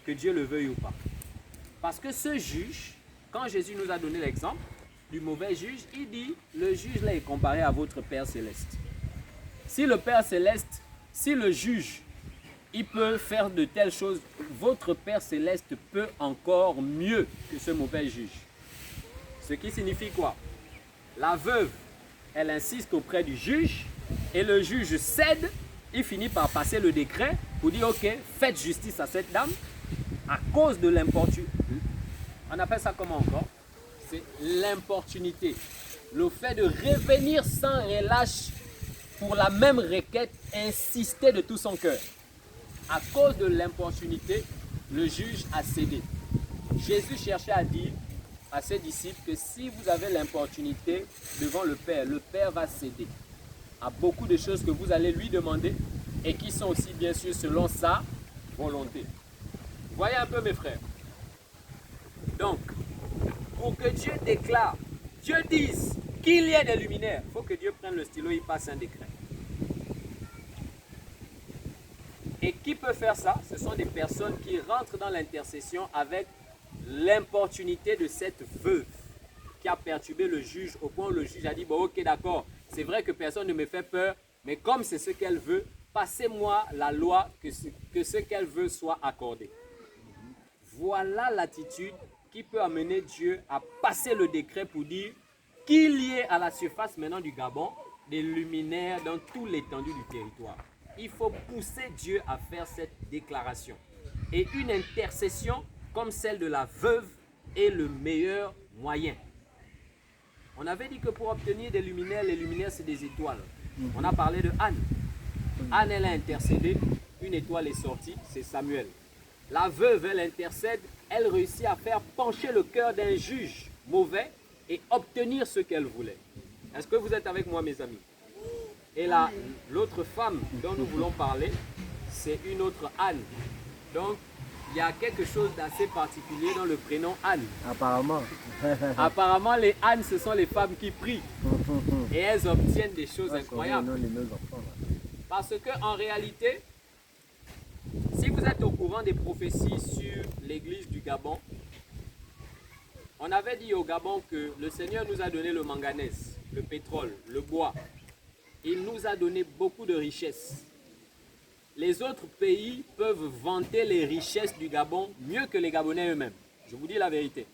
que Dieu le veuille ou pas. Parce que ce juge, quand Jésus nous a donné l'exemple du mauvais juge, il dit, le juge là est comparé à votre Père Céleste. Si le Père Céleste, si le juge, il peut faire de telles choses, votre Père Céleste peut encore mieux que ce mauvais juge. Ce qui signifie quoi? La veuve, elle insiste auprès du juge et le juge cède, il finit par passer le décret pour dire ok, faites justice à cette dame à cause de l'importunité. On appelle ça comment encore? C'est l'importunité. Le fait de revenir sans relâche pour la même requête, insister de tout son cœur. À cause de l'importunité, le juge a cédé. Jésus cherchait à dire à ses disciples que si vous avez l'importunité devant le Père va céder à beaucoup de choses que vous allez lui demander et qui sont aussi bien sûr selon sa volonté. Voyez un peu mes frères. Donc, pour que Dieu déclare, Dieu dise qu'il y ait des luminaires, il faut que Dieu prenne le stylo et il passe un décret. Et qui peut faire ça? Ce sont des personnes qui rentrent dans l'intercession avec l'importunité de cette veuve qui a perturbé le juge au point où le juge a dit, bon ok d'accord, c'est vrai que personne ne me fait peur, mais comme c'est ce qu'elle veut, passez-moi la loi que ce qu'elle veut soit accordé. Voilà l'attitude qui peut amener Dieu à passer le décret pour dire qu'il y ait à la surface maintenant du Gabon des luminaires dans toute l'étendue du territoire. Il faut pousser Dieu à faire cette déclaration. Et une intercession comme celle de la veuve est le meilleur moyen. On avait dit que pour obtenir des luminaires, les luminaires c'est des étoiles. On a parlé de Anne. Anne, elle a intercédé, une étoile est sortie, c'est Samuel. La veuve, elle intercède, elle réussit à faire pencher le cœur d'un juge mauvais et obtenir ce qu'elle voulait. Est-ce que vous êtes avec moi, mes amis? Et là, l'autre femme dont nous voulons parler, c'est une autre Anne. Donc, il y a quelque chose d'assez particulier dans le prénom Anne. Apparemment. Apparemment, les Anne, ce sont les femmes qui prient. Et elles obtiennent des choses incroyables. Parce qu'en réalité, si vous êtes au courant des prophéties sur l'église du Gabon, on avait dit au Gabon que le Seigneur nous a donné le manganèse, le pétrole, le bois. Il nous a donné beaucoup de richesses. Les autres pays peuvent vanter les richesses du Gabon mieux que les Gabonais eux-mêmes. Je vous dis la vérité.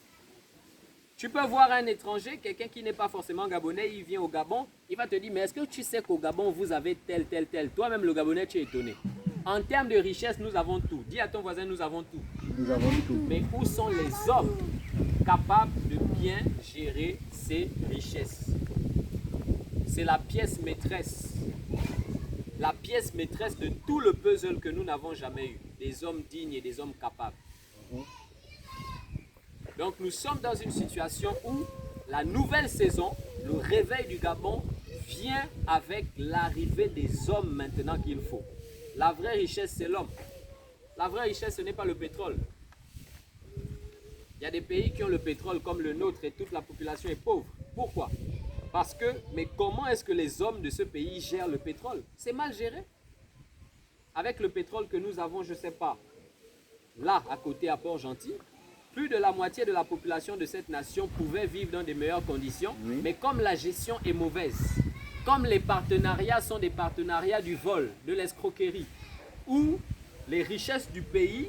Tu peux voir un étranger, quelqu'un qui n'est pas forcément Gabonais, il vient au Gabon, il va te dire, mais est-ce que tu sais qu'au Gabon, vous avez tel. Toi-même, le Gabonais, tu es étonné. En termes de richesse, nous avons tout. Dis à ton voisin, nous avons tout. Nous avons tout. Mais où sont les hommes capables de bien gérer ces richesses? C'est la pièce maîtresse. La pièce maîtresse de tout le puzzle que nous n'avons jamais eu. Des hommes dignes et des hommes capables. Donc nous sommes dans une situation où la nouvelle saison, le réveil du Gabon, vient avec l'arrivée des hommes maintenant qu'il faut. La vraie richesse, c'est l'homme. La vraie richesse, ce n'est pas le pétrole. Il y a des pays qui ont le pétrole comme le nôtre et toute la population est pauvre. Pourquoi? Parce que, mais comment est-ce que les hommes de ce pays gèrent le pétrole? C'est mal géré. Avec le pétrole que nous avons, je ne sais pas, là, à côté à Port-Gentil, plus de la moitié de la population de cette nation pouvait vivre dans des meilleures conditions. Oui. Mais comme la gestion est mauvaise, comme les partenariats sont des partenariats du vol, de l'escroquerie, où les richesses du pays,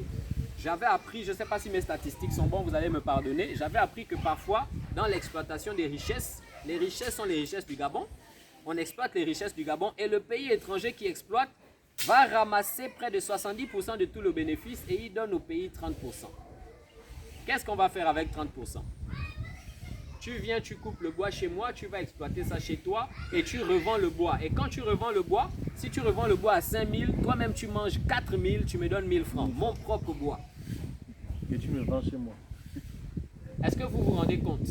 j'avais appris, je ne sais pas si mes statistiques sont bonnes, vous allez me pardonner, j'avais appris que parfois, dans l'exploitation des richesses, les richesses sont les richesses du Gabon, on exploite les richesses du Gabon et le pays étranger qui exploite va ramasser près de 70% de tout le bénéfice et il donne au pays 30%. Qu'est-ce qu'on va faire avec 30%? Tu viens, tu coupes le bois chez moi, tu vas exploiter ça chez toi et tu revends le bois. Et quand tu revends le bois, si tu revends le bois à 5 000, toi-même tu manges 4 000, tu me donnes 1 000 francs, mon propre bois. Et tu me vends chez moi. Est-ce que vous vous rendez compte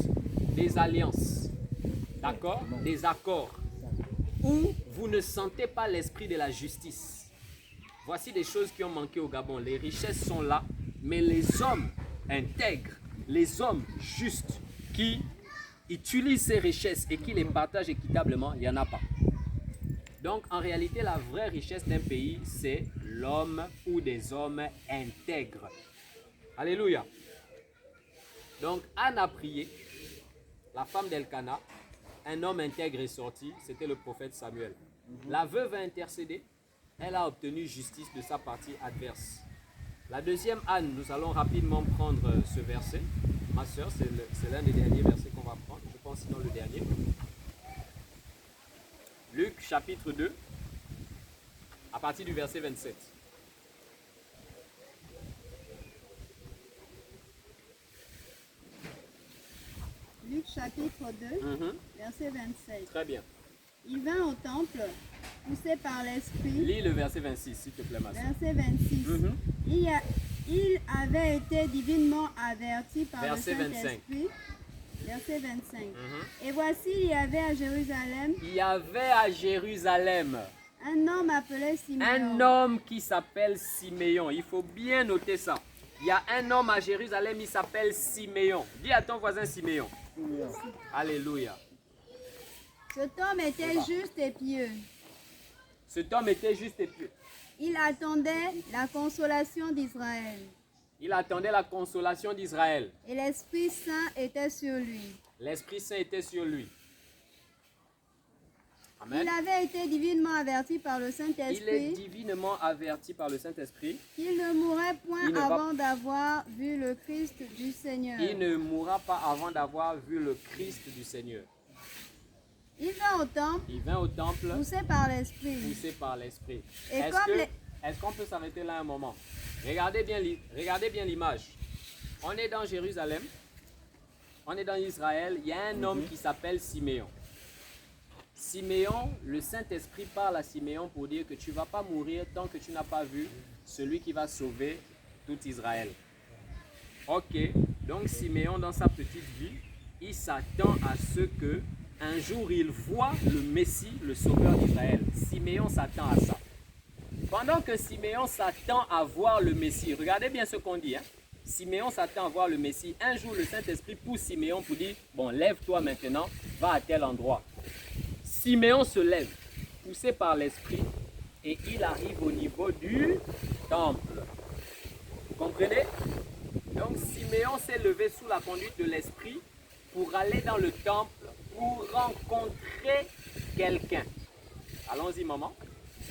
des alliances, d'accord, des accords, où vous ne sentez pas l'esprit de la justice? Voici des choses qui ont manqué au Gabon. Les richesses sont là, mais les hommes intègres, les hommes justes qui utilisent ces richesses et qui les partagent équitablement, il n'y en a pas. Donc en réalité, la vraie richesse d'un pays, c'est l'homme ou des hommes intègres. Alléluia. Donc Anne a prié, la femme d'Elkana, un homme intègre est sorti, c'était le prophète Samuel. La veuve a intercédé, elle a obtenu justice de sa partie adverse. La deuxième Anne, nous allons rapidement prendre ce verset. Ma soeur, c'est l'un des derniers versets qu'on va prendre, je pense sinon le dernier. Luc chapitre 2, à partir du verset 27. Luc chapitre 2, verset 27. Très bien. Il vint au temple, poussé par l'Esprit. Lis le verset 26, s'il te plaît, ma soeur. Verset 26. Il avait été divinement averti par Verset le Saint-Esprit. Verset 25. Et voici, il y avait à Jérusalem Il y avait à Jérusalem un homme appelé Simeon. un homme qui s'appelle Siméon. Il faut bien noter ça. Il y a un homme à Jérusalem, il s'appelle Siméon. Dis à ton voisin Siméon. Alléluia. Cet homme était juste et pieux. Cet homme était juste et pieux. Il attendait la consolation d'Israël. Il attendait la consolation d'Israël. Et l'Esprit Saint était sur lui. L'Esprit Saint était sur lui. Amen. Il avait été divinement averti par le Il est Saint-Esprit divinement averti par le Saint-Esprit. qu'il ne mourrait point Il ne va- avant d'avoir vu le Christ du Seigneur. Il ne mourra pas avant d'avoir vu le Christ du Seigneur. Il vint au temple, Il vint au temple poussé par l'Esprit. poussé par l'Esprit. Et comme Est-ce qu'on peut s'arrêter là un moment? Regardez bien l'image. On est dans Jérusalem, on est dans Israël, il y a un homme qui s'appelle Siméon. Siméon, le Saint-Esprit parle à Siméon pour dire que tu ne vas pas mourir tant que tu n'as pas vu celui qui va sauver tout Israël. Ok, donc Siméon dans sa petite vie, il s'attend à ce que un jour il voit le Messie, le sauveur d'Israël. Siméon s'attend à ça. Pendant que Siméon s'attend à voir le Messie, regardez bien ce qu'on dit. Siméon s'attend à voir le Messie. Un jour, le Saint-Esprit pousse Siméon pour dire, bon, lève-toi maintenant, va à tel endroit. Siméon se lève, poussé par l'Esprit, et il arrive au niveau du temple. Vous comprenez? Donc Siméon s'est levé sous la conduite de l'Esprit pour aller dans le temple, pour rencontrer quelqu'un. Allons-y, maman.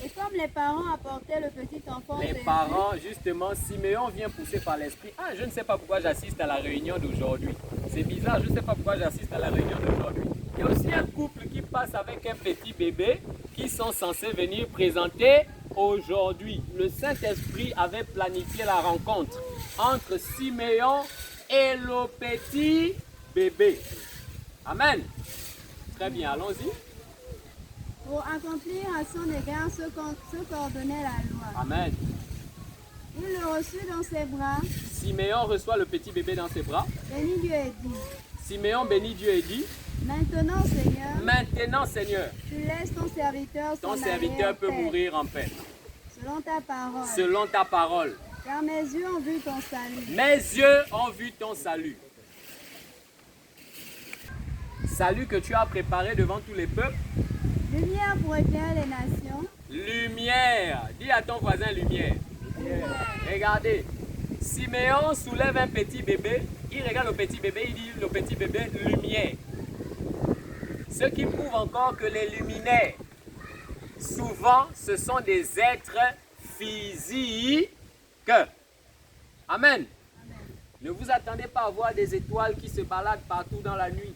Et comme les parents apportaient le petit enfant, Les Jésus, parents, justement, Siméon vient pousser par l'Esprit. Ah, je ne sais pas pourquoi j'assiste à la réunion d'aujourd'hui. C'est bizarre, je ne sais pas pourquoi j'assiste à la réunion d'aujourd'hui. Il y a aussi un couple qui passe avec un petit bébé qui sont censés venir présenter aujourd'hui. Le Saint-Esprit avait planifié la rencontre entre Siméon et le petit bébé. Amen. Très bien, allons-y. pour accomplir à son égard ce qu'ordonnait la loi. Amen. Il le reçut dans ses bras, Siméon reçoit le petit bébé dans ses bras. bénit Dieu et dit, Siméon bénit Dieu et dit, maintenant Seigneur, maintenant Seigneur, tu laisses ton serviteur ton s'en serviteur aller en peut paix, mourir en paix. selon ta parole, Selon ta parole. car mes yeux ont vu ton salut. Mes yeux ont vu ton salut. Salut que tu as préparé devant tous les peuples. Lumière pour éclairer les nations. Lumière. Dis à ton voisin lumière. Regardez. Siméon soulève un petit bébé. Il regarde le petit bébé. Il dit le petit bébé lumière. Ce qui prouve encore que les luminaires, souvent, ce sont des êtres physiques. Amen. Ne vous attendez pas à voir des étoiles qui se baladent partout dans la nuit.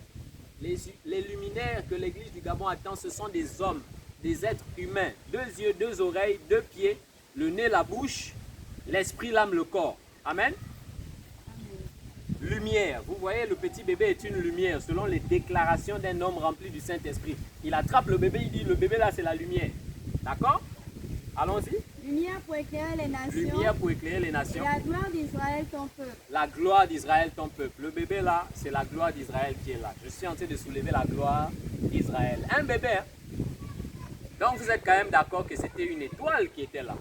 Les luminaires que l'église du Gabon attend, ce sont des hommes, des êtres humains. 2 yeux, 2 oreilles, 2 pieds, le nez, la bouche, l'esprit, l'âme, le corps. Amen. lumière. Vous voyez, le petit bébé est une lumière, selon les déclarations d'un homme rempli du Saint-Esprit. Il attrape le bébé, il dit, le bébé là, c'est la lumière. D'accord? Allons-y. Lumière pour éclairer les nations. Lumière pour éclairer les Et nations. la gloire d'Israël, ton peuple. La gloire d'Israël, ton peuple. Le bébé là, c'est la gloire d'Israël qui est là. Je suis en train de soulever la gloire d'Israël. Un bébé, hein? Donc vous êtes quand même d'accord que c'était une étoile qui était là.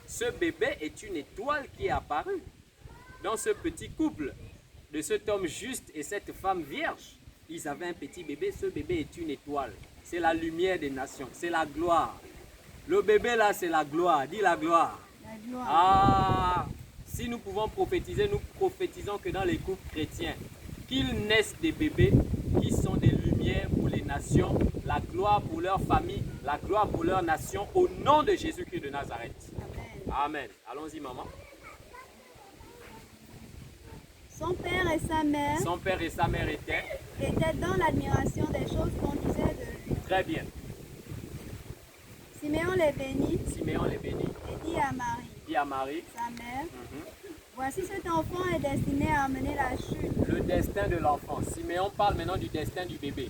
Ce bébé est une étoile qui est apparue dans ce petit couple de cet homme juste et cette femme vierge. Ils avaient un petit bébé. Ce bébé est une étoile. C'est la lumière des nations. C'est la gloire. Le bébé là, c'est la gloire. Dis la gloire. La gloire. Ah, si nous pouvons prophétiser, nous prophétisons que dans les couples chrétiens, qu'ils naissent des bébés qui sont des lumières pour les nations, la gloire pour leur famille, la gloire pour leur nation, au nom de Jésus-Christ de Nazareth. Amen. Amen. Allons-y, maman. Son père et sa mère Son père et sa mère étaient dans l'admiration des choses qu'on disait de lui. très bien. Siméon les bénit Siméon les bénit. et dit à Marie, Dit à Marie, sa mère, voici cet enfant est destiné à amener la chute le destin de l'enfant. Siméon parle maintenant du destin du bébé.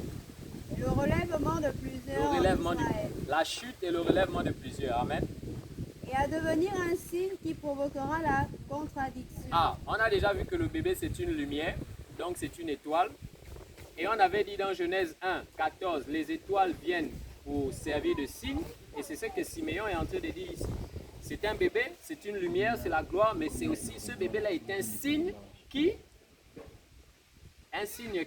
et le relèvement de Le plusieurs en relèvement Israël, la chute et le relèvement de plusieurs. Amen. et à devenir un signe qui provoquera la contradiction. Ah, on a déjà vu que le bébé c'est une lumière, donc c'est une étoile. Et on avait dit dans Genèse 1, 14, les étoiles viennent pour servir de signe. Et c'est ce que Siméon est en train de dire ici. C'est un bébé, c'est une lumière, c'est la gloire, mais c'est aussi, ce bébé-là est un signe qui? Un signe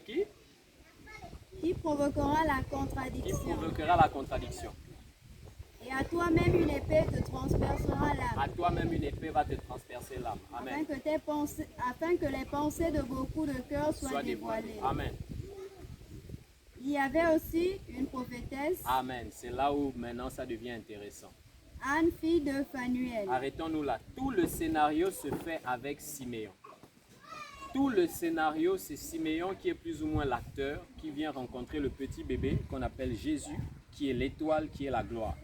Qui provoquera la qui contradiction. provoquera la contradiction. Et à toi-même une épée te transpercera l'âme, À toi-même une épée va te transpercer l'âme. Amen. afin que les pensées de beaucoup de cœurs soient Sois dévoilé. dévoilées. Amen. Il y avait aussi une prophétesse, Amen. C'est là où maintenant ça devient intéressant. Anne, fille de Phanuel. Arrêtons-nous là. Tout le scénario se fait avec Siméon. Tout le scénario, c'est Siméon qui est plus ou moins l'acteur, qui vient rencontrer le petit bébé qu'on appelle Jésus, qui est l'étoile, qui est la gloire.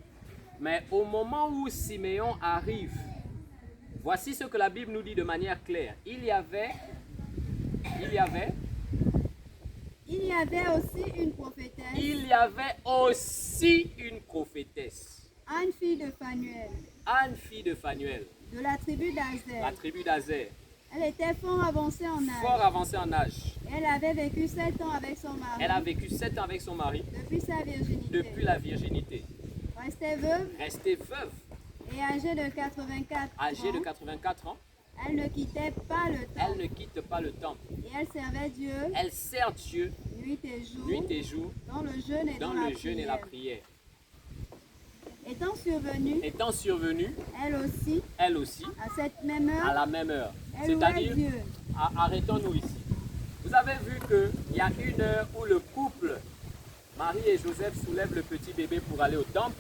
Mais au moment où Siméon arrive, voici ce que la Bible nous dit de manière claire. Il y avait aussi une prophétesse, une prophétesse, Anne, fille de Phanuel, Anne, fille de Phanuel, de la tribu d'Azer. la tribu d'Azer, Elle était fort avancée en fort âge. avancée en âge. Elle avait vécu 7 ans avec son mari, Elle a vécu 7 ans avec son mari, depuis sa virginité. depuis la virginité. Restée veuve Restée veuve, et âgée de 84 âgée de ans, 84 ans, elle ne quittait pas le elle temple. ne quitte pas le temple. Et elle servait Dieu Elle sert Dieu nuit et jour nuit et jour dans le jeûne et dans dans la le jeûne et la prière. prière. Étant survenue, elle aussi, à cette même à heure, la même heure. elle louait C'est-à-dire, Dieu. arrêtons-nous ici. Vous avez vu qu'il y a une heure où le couple, Marie et Joseph, soulèvent le petit bébé pour aller au temple.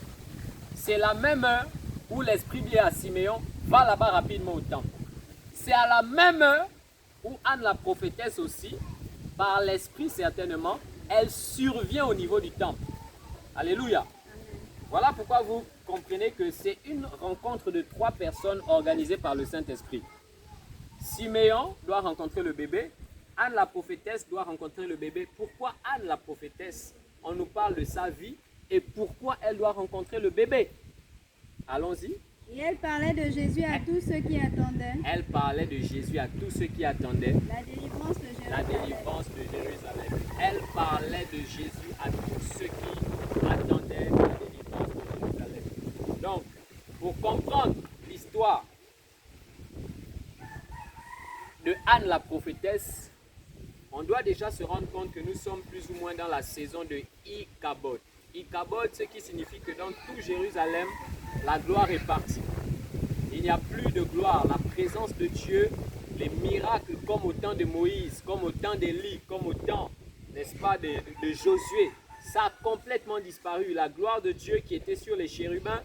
C'est la même heure où l'esprit dit à Siméon, va là-bas rapidement au temple. C'est à la même heure où Anne la prophétesse aussi, par l'esprit certainement, elle survient au niveau du temple. Alléluia. Voilà pourquoi vous comprenez que c'est une rencontre de 3 personnes organisée par le Saint-Esprit. Siméon doit rencontrer le bébé, Anne la prophétesse doit rencontrer le bébé. Pourquoi Anne la prophétesse? On nous parle de sa vie et pourquoi elle doit rencontrer le bébé. Allons-y. Et elle parlait de Jésus à tous ceux qui attendaient Elle parlait de Jésus à tous ceux qui attendaient la délivrance de la Jérusalem. délivrance de Jérusalem. Elle parlait de Jésus à tous ceux qui attendaient la délivrance de Jérusalem. Donc, pour comprendre l'histoire de Anne la prophétesse, on doit déjà se rendre compte que nous sommes plus ou moins dans la saison de Ichabod. Ichabod, ce qui signifie que dans tout Jérusalem, la gloire est partie. Il n'y a plus de gloire. La présence de Dieu, les miracles comme au temps de Moïse, comme au temps d'Élie, comme au temps, n'est-ce pas, de Josué, ça a complètement disparu. La gloire de Dieu qui était sur les chérubins,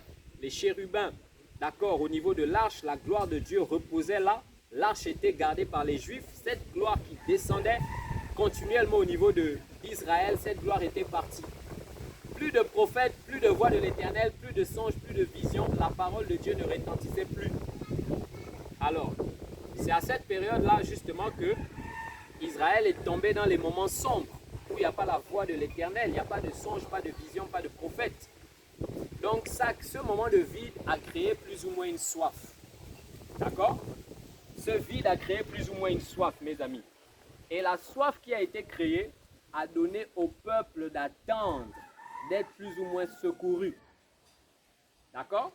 d'accord, au niveau de l'arche, la gloire de Dieu reposait là. L'arche était gardée par les Juifs. Cette gloire qui descendait continuellement au niveau d'Israël, cette gloire était partie. Plus de prophètes, plus de voix de l'Éternel, plus de songes, plus de visions. La parole de Dieu ne retentissait plus. Alors, c'est à cette période-là justement que Israël est tombé dans les moments sombres, où il n'y a pas la voix de l'Éternel, il n'y a pas de songe, pas de vision, pas de prophète. Donc ce moment de vide a créé plus ou moins une soif. D'accord? Ce vide a créé plus ou moins une soif, mes amis. Et la soif qui a été créée a donné au peuple d'attendre, d'être plus ou moins secouru. D'accord?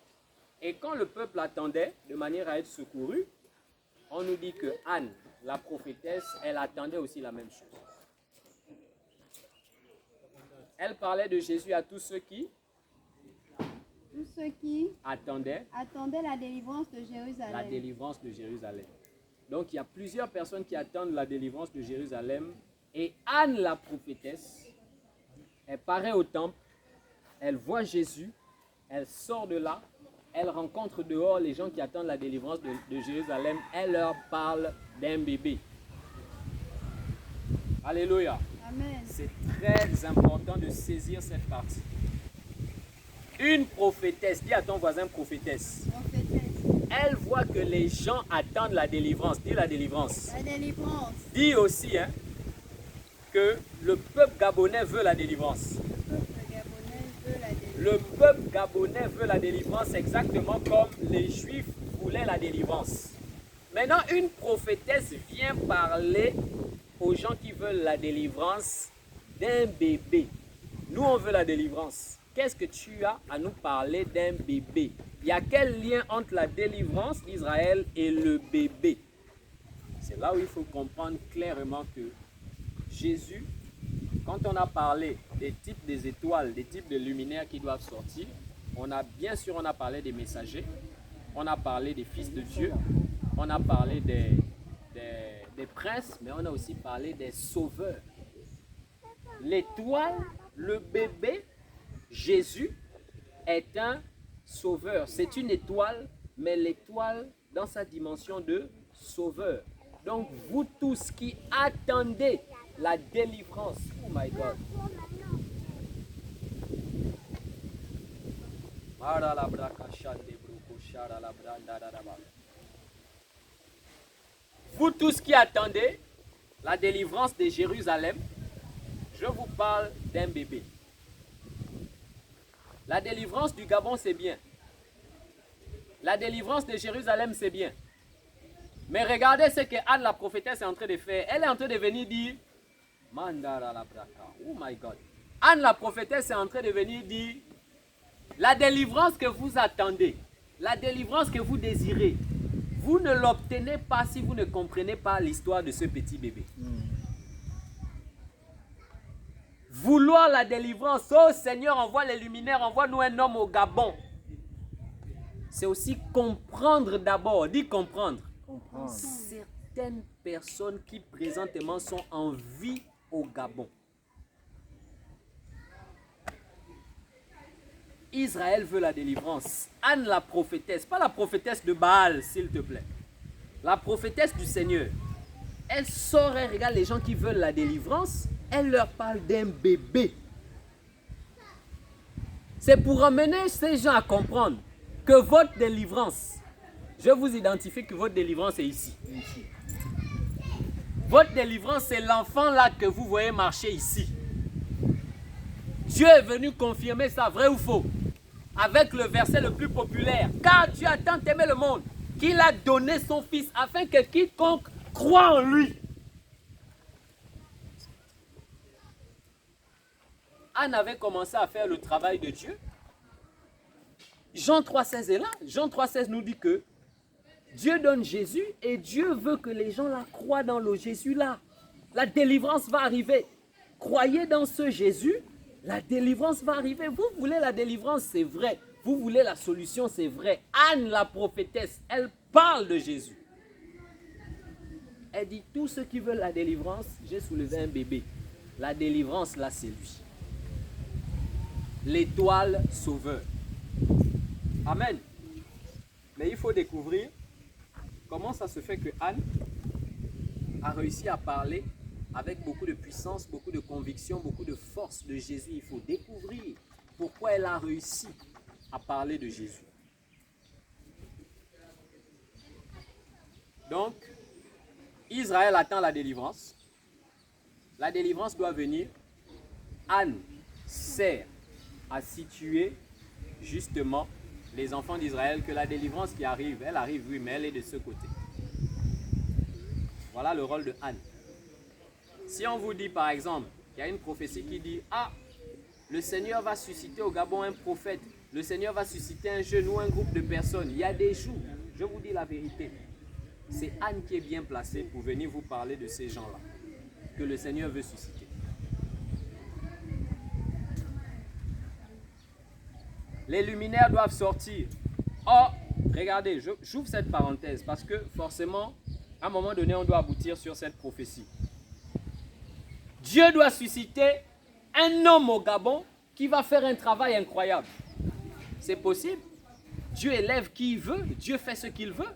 Et quand le peuple attendait de manière à être secouru, on nous dit que Anne, la prophétesse, elle attendait aussi la même chose. Elle parlait de Jésus à tous ceux qui attendaient la délivrance de Jérusalem. La délivrance de Jérusalem. Donc il y a plusieurs personnes qui attendent la délivrance de Jérusalem. Et Anne, la prophétesse, elle paraît au temple, elle voit Jésus, elle sort de là, elle rencontre dehors les gens qui attendent la délivrance de Jérusalem, elle leur parle d'un bébé. Alléluia. Amen. C'est très important de saisir cette partie. Une prophétesse, dis à ton voisin prophétesse. Elle voit que les gens attendent la délivrance. Dis la délivrance. La délivrance. Dis aussi que le peuple gabonais veut la délivrance. Le peuple gabonais veut la délivrance exactement comme les Juifs voulaient la délivrance. Maintenant, une prophétesse vient parler aux gens qui veulent la délivrance d'un bébé. Nous, on veut la délivrance. Qu'est-ce que tu as à nous parler d'un bébé? Il y a quel lien entre la délivrance d'Israël et le bébé? C'est là où il faut comprendre clairement que Jésus, quand on a parlé des types des étoiles, des types de luminaires qui doivent sortir, on a parlé des messagers, on a parlé des fils de Dieu, on a parlé des princes, mais on a aussi parlé des sauveurs. L'étoile, le bébé, Jésus est un sauveur. C'est une étoile, mais l'étoile dans sa dimension de sauveur. Donc vous tous qui attendez la délivrance, oh my God. Vous tous qui attendez la délivrance de Jérusalem, je vous parle d'un bébé. La délivrance du Gabon, c'est bien. La délivrance de Jérusalem, c'est bien. Mais regardez ce que Anne la prophétesse est en train de faire. Elle est en train de venir dire, Mandara la braka, oh my God. Anne la prophétesse est en train de venir dire, la délivrance que vous attendez, la délivrance que vous désirez, vous ne l'obtenez pas si vous ne comprenez pas l'histoire de ce petit bébé. Vouloir la délivrance, oh Seigneur, envoie les luminaires, envoie-nous un homme au Gabon. C'est aussi comprendre d'abord, dis comprendre. Certaines personnes qui présentement sont en vie au Gabon. Israël veut la délivrance. Anne la prophétesse, pas la prophétesse de Baal, s'il te plaît. La prophétesse du Seigneur. Elle sort et regarde les gens qui veulent la délivrance. Elle leur parle d'un bébé. C'est pour amener ces gens à comprendre que votre délivrance, je vous identifie que votre délivrance est ici. Votre délivrance, c'est l'enfant là que vous voyez marcher ici. Dieu est venu confirmer ça, vrai ou faux? Avec le verset le plus populaire. Car Dieu a tant aimé le monde qu'il a donné son Fils afin que quiconque croit en lui. Anne avait commencé à faire le travail de Dieu. Jean 3,16 est là. Jean 3,16 nous dit que Dieu donne Jésus et Dieu veut que les gens là croient dans le Jésus là. La délivrance va arriver. Croyez dans ce Jésus, la délivrance va arriver. Vous voulez la délivrance, c'est vrai. Vous voulez la solution, c'est vrai. Anne la prophétesse, elle parle de Jésus. Elle dit, tous ceux qui veulent la délivrance, j'ai soulevé un bébé. La délivrance là, c'est lui. L'étoile sauveur. Amen. Mais il faut découvrir comment ça se fait que Anne a réussi à parler avec beaucoup de puissance, beaucoup de conviction, beaucoup de force de Jésus. Il faut découvrir pourquoi elle a réussi à parler de Jésus. Donc, Israël attend la délivrance. la délivrance doit venir. Anne sert à situer justement les enfants d'Israël que la délivrance qui arrive, elle arrive, oui, mais elle est de ce côté. Voilà le rôle de Anne. Si on vous dit par exemple, il y a une prophétie qui dit, ah, le Seigneur va susciter au Gabon un prophète, le Seigneur va susciter un jeune ou un groupe de personnes. Il y a des jours, je vous dis la vérité, c'est Anne qui est bien placée pour venir vous parler de ces gens-là, que le Seigneur veut susciter. Les luminaires doivent sortir. Oh, regardez, j'ouvre cette parenthèse parce que forcément, à un moment donné, on doit aboutir sur cette prophétie. Dieu doit susciter un homme au Gabon qui va faire un travail incroyable. C'est possible. Dieu élève qui il veut. Dieu fait ce qu'il veut.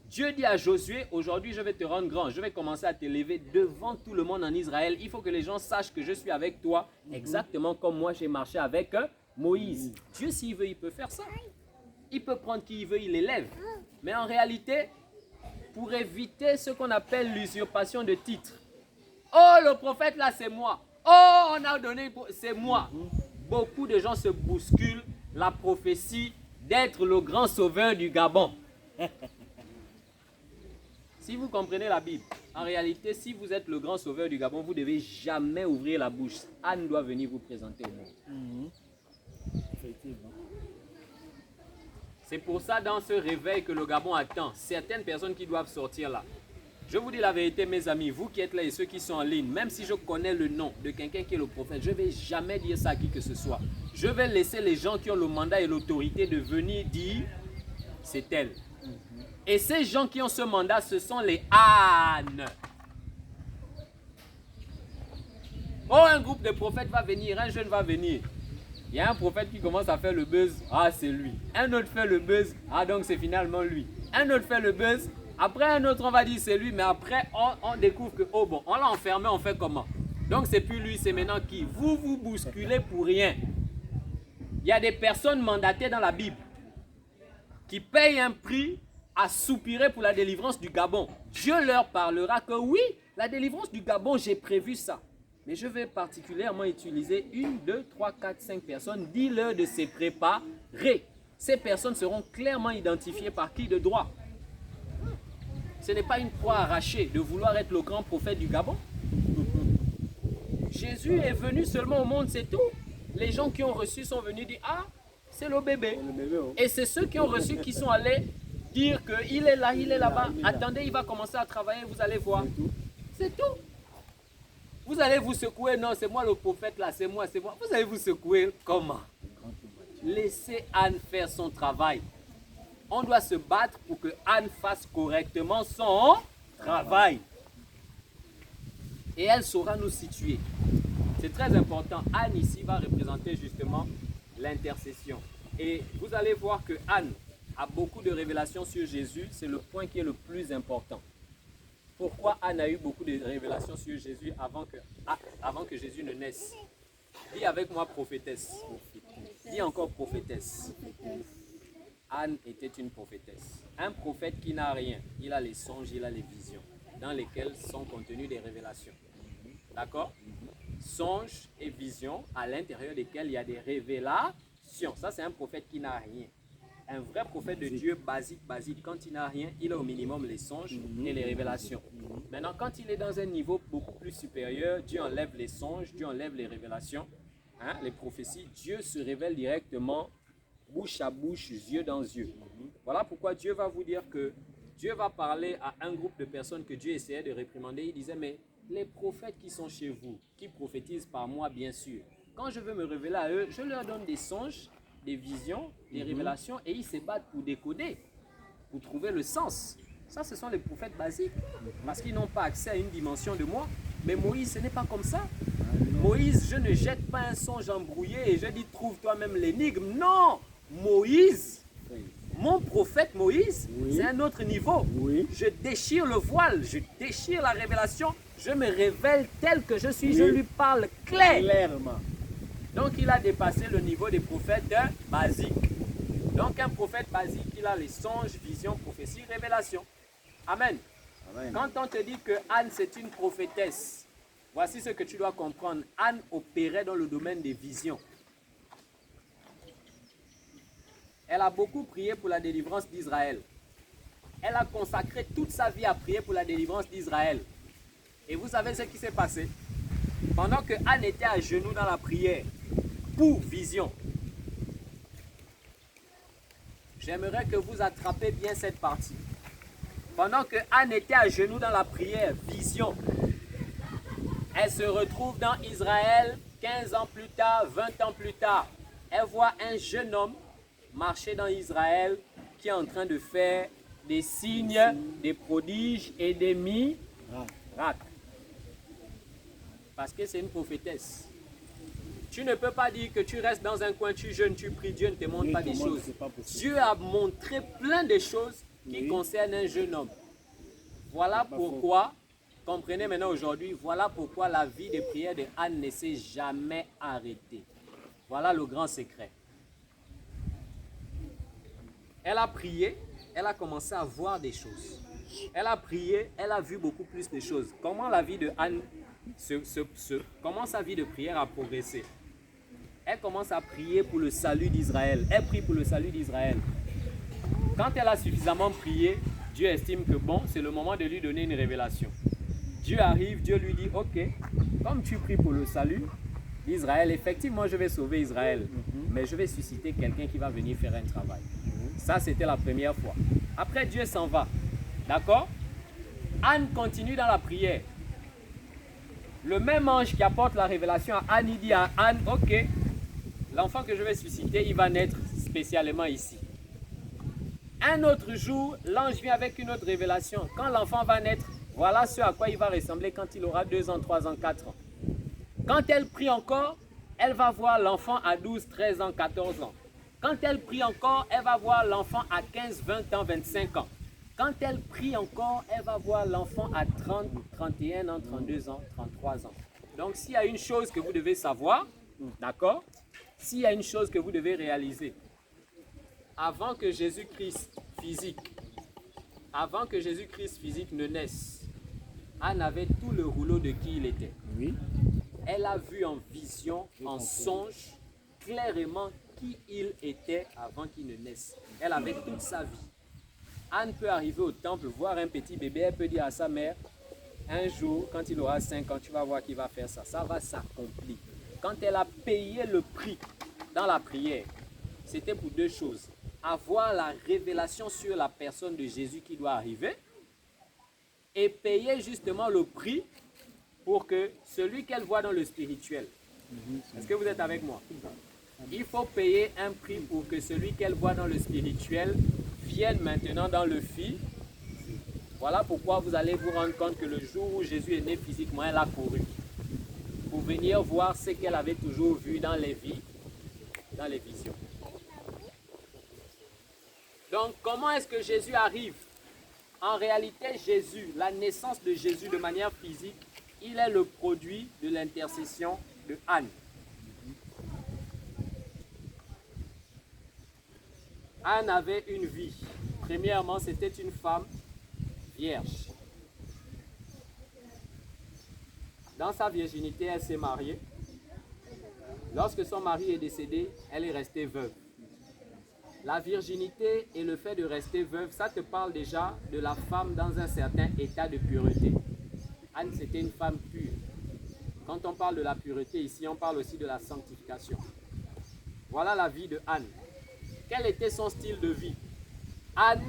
Dieu dit à Josué, aujourd'hui je vais te rendre grand. Je vais commencer à t'élever devant tout le monde en Israël. Il faut que les gens sachent que je suis avec toi. Exactement comme moi j'ai marché avec Moïse. Dieu s'il veut, il peut faire ça. Il peut prendre qui il veut, il l'élève. Mais en réalité, pour éviter ce qu'on appelle l'usurpation de titre. Oh, le prophète là, c'est moi. Oh, on a donné, c'est moi. Beaucoup de gens se bousculent la prophétie d'être le grand sauveur du Gabon. Si vous comprenez la Bible, en réalité, si vous êtes le grand sauveur du Gabon, vous ne devez jamais ouvrir la bouche. Anne doit venir vous présenter au monde. Effectivement. C'est pour ça, dans ce réveil que le Gabon attend, certaines personnes qui doivent sortir là. Je vous dis la vérité, mes amis, vous qui êtes là et ceux qui sont en ligne, même si je connais le nom de quelqu'un qui est le prophète, je ne vais jamais dire ça à qui que ce soit. Je vais laisser les gens qui ont le mandat et l'autorité de venir dire, c'est elle. Et ces gens qui ont ce mandat, ce sont les ânes. Oh, un groupe de prophètes va venir, un jeune va venir. Il y a un prophète qui commence à faire le buzz, ah c'est lui. Un autre fait le buzz, ah donc c'est finalement lui. Un autre fait le buzz, après un autre on va dire c'est lui, mais après on découvre que, oh bon, on l'a enfermé, on fait comment? Donc c'est plus lui, c'est maintenant qui? Vous vous bousculez pour rien. Il y a des personnes mandatées dans la Bible qui payent un prix à soupirer pour la délivrance du Gabon. Dieu leur parlera que oui, la délivrance du Gabon, j'ai prévu ça. Mais je vais particulièrement utiliser 1, 2, 3, 4, 5 personnes. Dis-leur de se préparer. Ces personnes seront clairement identifiées par qui de droit. Ce n'est pas une croix arrachée de vouloir être le grand prophète du Gabon. Jésus est venu seulement au monde, c'est tout. Les gens qui ont reçu sont venus dire, ah, c'est le bébé. Et c'est ceux qui ont reçu qui sont allés dire qu'il est là, il est là-bas. Attendez, il va commencer à travailler, vous allez voir. C'est tout. Vous allez vous secouer, non, c'est moi le prophète là, c'est moi, c'est moi. Vous allez vous secouer comment? Laissez Anne faire son travail. On doit se battre pour que Anne fasse correctement son travail. Et elle saura nous situer. C'est très important. Anne ici va représenter justement l'intercession. Et vous allez voir que Anne a beaucoup de révélations sur Jésus. C'est le point qui est le plus important. Pourquoi Anne a eu beaucoup de révélations sur Jésus avant que Jésus ne naisse? Dis avec moi prophétesse. Dis encore prophétesse. Anne était une prophétesse. Un prophète qui n'a rien. Il a les songes, il a les visions dans lesquelles sont contenues des révélations. D'accord? Songes et visions à l'intérieur desquels il y a des révélations. Ça, c'est un prophète qui n'a rien. Un vrai prophète de Dieu basique, quand il n'a rien, il a au minimum les songes et les révélations. Maintenant, quand il est dans un niveau beaucoup plus supérieur, Dieu enlève les songes, Dieu enlève les révélations, les prophéties. Dieu se révèle directement, bouche à bouche, yeux dans yeux. Voilà pourquoi Dieu va vous dire que Dieu va parler à un groupe de personnes que Dieu essayait de réprimander. Il disait, mais les prophètes qui sont chez vous, qui prophétisent par moi, bien sûr, quand je veux me révéler à eux, je leur donne des songes, des visions, des révélations, et ils se battent pour décoder, pour trouver le sens. Ça, ce sont les prophètes basiques, parce qu'ils n'ont pas accès à une dimension de moi. Mais Moïse, ce n'est pas comme ça. Moïse, je ne jette pas un songe embrouillé et je dis, trouve toi-même l'énigme. Non, Moïse, mon prophète Moïse, c'est un autre niveau. Je déchire le voile, je déchire la révélation, je me révèle tel que je suis, je lui parle clairement. Donc il a dépassé le niveau des prophètes basiques. Donc un prophète basique, il a les songes, visions, prophéties, révélations. Amen. Quand on te dit que Anne c'est une prophétesse, Voici ce que tu dois comprendre. Anne opérait dans le domaine des visions. Elle a beaucoup prié pour la délivrance d'Israël. Elle a consacré toute sa vie à prier pour la délivrance d'Israël. Et vous savez ce qui s'est passé? Pendant que Anne était à genoux dans la prière pour vision, j'aimerais que vous attrapez bien cette partie. Pendant que Anne était à genoux dans la prière, vision, elle se retrouve dans Israël 15 ans plus tard, 20 ans plus tard. Elle voit un jeune homme marcher dans Israël qui est en train de faire des signes, des prodiges et des miracles. Parce que c'est une prophétesse. Tu ne peux pas dire que tu restes dans un coin, tu jeûnes, tu pries, Dieu ne te montre pas des choses. Dieu a montré plein de choses qui concernent un jeune homme. Voilà pourquoi, comprenez maintenant aujourd'hui, voilà pourquoi la vie de prière de Anne ne s'est jamais arrêtée. Voilà le grand secret. Elle a prié, elle a commencé à voir des choses. Elle a prié, elle a vu beaucoup plus de choses. Comment la vie de Anne, comment sa vie de prière a progressé? Elle commence à prier pour le salut d'Israël. Elle prie pour le salut d'Israël. Quand elle a suffisamment prié, Dieu estime que bon, c'est le moment de lui donner une révélation. Dieu arrive, Dieu lui dit, ok, comme tu pries pour le salut d'Israël, effectivement je vais sauver Israël, mais je vais susciter quelqu'un qui va venir faire un travail. Ça, c'était la première fois. Après, Dieu s'en va. D'accord? Anne continue dans la prière. Le même ange qui apporte la révélation à Anne, il dit à Anne, ok, l'enfant que je vais susciter, il va naître spécialement ici. Un autre jour, l'ange vient avec une autre révélation. Quand l'enfant va naître, voilà ce à quoi il va ressembler quand il aura 2 ans, 3 ans, 4 ans. Quand elle prie encore, elle va voir l'enfant à 12, 13 ans, 14 ans. Quand elle prie encore, elle va voir l'enfant à 15, 20 ans, 25 ans. Quand elle prie encore, elle va voir l'enfant à 30, 31 ans, 32 ans, 33 ans. Donc s'il y a une chose que vous devez savoir, d'accord? S'il y a une chose que vous devez réaliser, avant que Jésus-Christ physique ne naisse, Anne avait tout le rouleau de qui il était. Oui. Elle a vu en vision, en songe, clairement qui il était avant qu'il ne naisse. Elle avait toute sa vie. Anne peut arriver au temple, voir un petit bébé, elle peut dire à sa mère, un jour, quand il aura 5 ans, tu vas voir qu'il va faire ça. Ça va s'accomplir. Quand elle a payé le prix dans la prière, c'était pour 2 choses. Avoir la révélation sur la personne de Jésus qui doit arriver et payer justement le prix pour que celui qu'elle voit dans le spirituel, est-ce que vous êtes avec moi? Il faut payer un prix pour que celui qu'elle voit dans le spirituel vienne maintenant dans le physique. Voilà pourquoi vous allez vous rendre compte que le jour où Jésus est né physiquement, elle a couru pour venir voir ce qu'elle avait toujours vu dans les vies, dans les visions. Donc, comment est-ce que Jésus arrive? En réalité, Jésus, la naissance de Jésus de manière physique, il est le produit de l'intercession de Anne. Anne avait une vie. Premièrement, c'était une femme vierge. Dans sa virginité, elle s'est mariée. Lorsque son mari est décédé, elle est restée veuve. La virginité et le fait de rester veuve, ça te parle déjà de la femme dans un certain état de pureté. Anne, c'était une femme pure. Quand on parle de la pureté ici, on parle aussi de la sanctification. Voilà la vie de Anne. Quel était son style de vie? Anne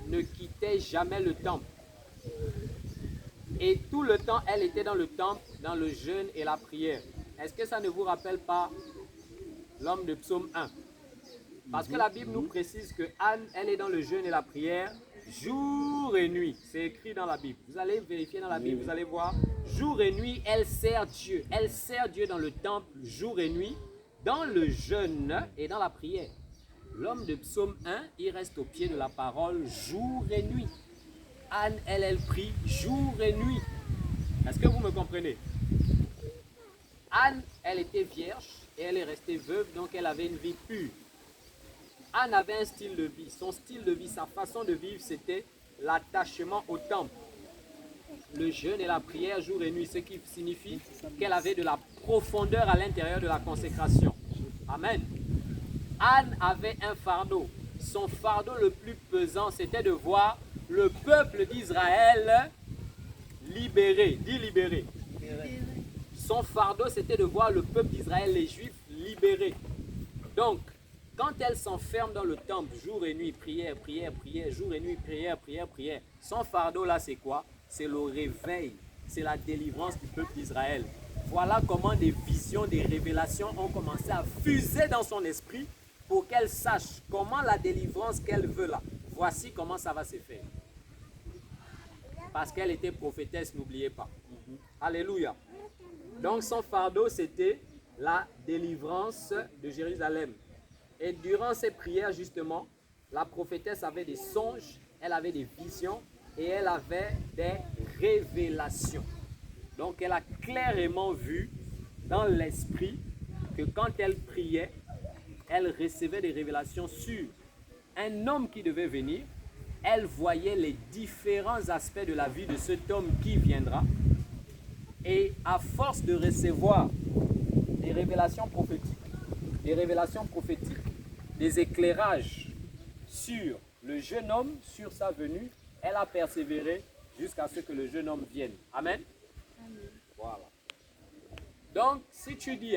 ne quittait jamais le temple. Et tout le temps, elle était dans le temple, dans le jeûne et la prière. Est-ce que ça ne vous rappelle pas l'homme de Psaume 1? Parce que la Bible nous précise que Anne, elle est dans le jeûne et la prière jour et nuit. C'est écrit dans la Bible. Vous allez vérifier dans la Bible, vous allez voir. Jour et nuit, elle sert Dieu. Elle sert Dieu dans le temple jour et nuit, dans le jeûne et dans la prière. L'homme de Psaume 1, il reste au pied de la parole jour et nuit. Anne, elle prie jour et nuit. Est-ce que vous me comprenez? Anne, elle était vierge et elle est restée veuve, donc elle avait une vie pure. Anne avait un style de vie. Son style de vie, sa façon de vivre, c'était l'attachement au temple. le jeûne et la prière jour et nuit, ce qui signifie qu'elle avait de la profondeur à l'intérieur de la consécration. Amen. Anne avait un fardeau. Son fardeau le plus pesant, c'était de voir le peuple d'Israël libéré. Dis libéré. Son fardeau, c'était de voir le peuple d'Israël, les Juifs, libérés. Donc, quand elle s'enferme dans le temple, jour et nuit, prière, prière, prière, jour et nuit, prière, prière, prière, son fardeau là, c'est quoi? C'est le réveil, c'est la délivrance du peuple d'Israël. Voilà comment des visions, des révélations ont commencé à fuser dans son esprit pour qu'elle sache comment la délivrance qu'elle veut là. Voici comment ça va se faire. Parce qu'elle était prophétesse, n'oubliez pas. Alléluia. Donc son fardeau, c'était la délivrance de Jérusalem. Et durant ces prières, justement, la prophétesse avait des songes, elle avait des visions et elle avait des révélations. Donc elle a clairement vu dans l'esprit que quand elle priait, elle recevait des révélations sur un homme qui devait venir. Elle voyait les différents aspects de la vie de cet homme qui viendra. Et à force de recevoir des révélations prophétiques, des éclairages sur le jeune homme, sur sa venue, elle a persévéré jusqu'à ce que le jeune homme vienne. Amen. Voilà. Donc, si tu dis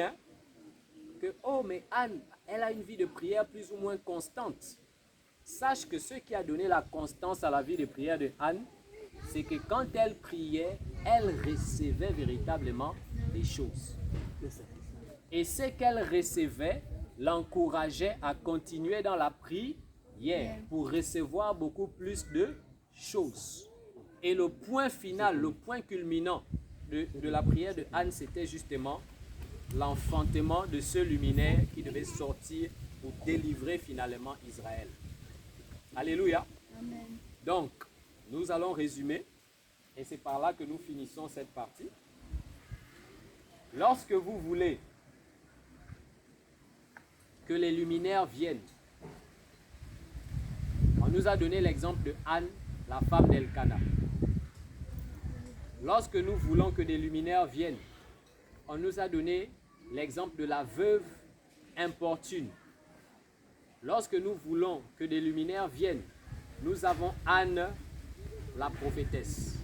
que, oh, mais Anne, elle a une vie de prière plus ou moins constante, sache que ce qui a donné la constance à la vie de prière de Anne, c'est que quand elle priait, elle recevait véritablement des choses. Et ce qu'elle recevait l'encourageait à continuer dans la prière pour recevoir beaucoup plus de choses. Et le point final, le point culminant de la prière de Anne, c'était justement l'enfantement de ce luminaire qui devait sortir pour délivrer finalement Israël. Alléluia. Amen. Donc, nous allons résumer et c'est par là que nous finissons cette partie. Lorsque vous voulez que les luminaires viennent, on nous a donné l'exemple de Anne, la femme d'Elkana. Lorsque nous voulons que des luminaires viennent, on nous a donné l'exemple de la veuve importune. Lorsque nous voulons que des luminaires viennent, nous avons Anne, la prophétesse.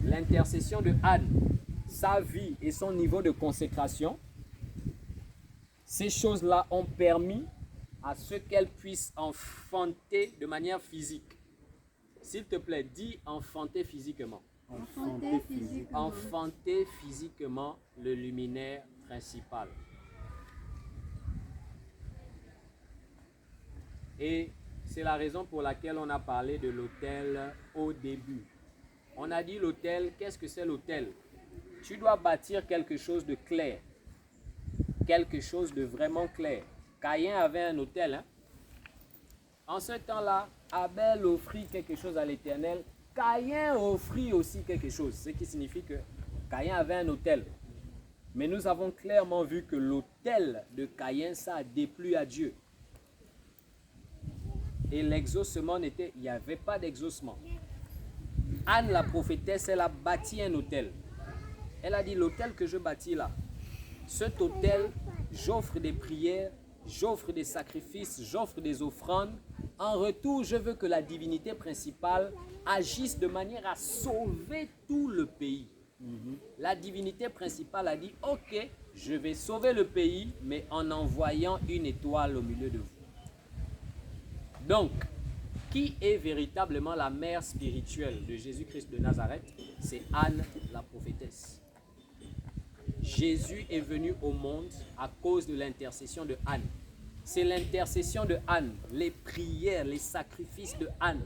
L'intercession de Anne, sa vie et son niveau de consécration, ces choses-là ont permis à ce qu'elle puisse enfanter de manière physique. S'il te plaît, dis enfanter physiquement. Enfanter physiquement le luminaire principal. Et c'est la raison pour laquelle on a parlé de l'autel au début. On a dit l'autel, qu'est-ce que c'est l'autel? Tu dois bâtir quelque chose de clair. Quelque chose de vraiment clair. Caïn avait un autel. En ce temps-là, Abel offrit quelque chose à l'Éternel. Caïn offrit aussi quelque chose. Ce qui signifie que Caïn avait un autel. Mais nous avons clairement vu que l'autel de Caïn, ça a déplu à Dieu. Et l'exaucement il n'y avait pas d'exaucement. Anne, la prophétesse, elle a bâti un autel. Elle a dit, l'autel que je bâtis là, cet autel, j'offre des prières, j'offre des sacrifices, j'offre des offrandes. En retour, je veux que la divinité principale agisse de manière à sauver tout le pays. La divinité principale a dit, ok, je vais sauver le pays, mais en envoyant une étoile au milieu de vous. Donc, qui est véritablement la mère spirituelle de Jésus-Christ de Nazareth? C'est Anne, la prophétesse. Jésus est venu au monde à cause de l'intercession de Anne. C'est l'intercession de Anne, les prières, les sacrifices de Anne.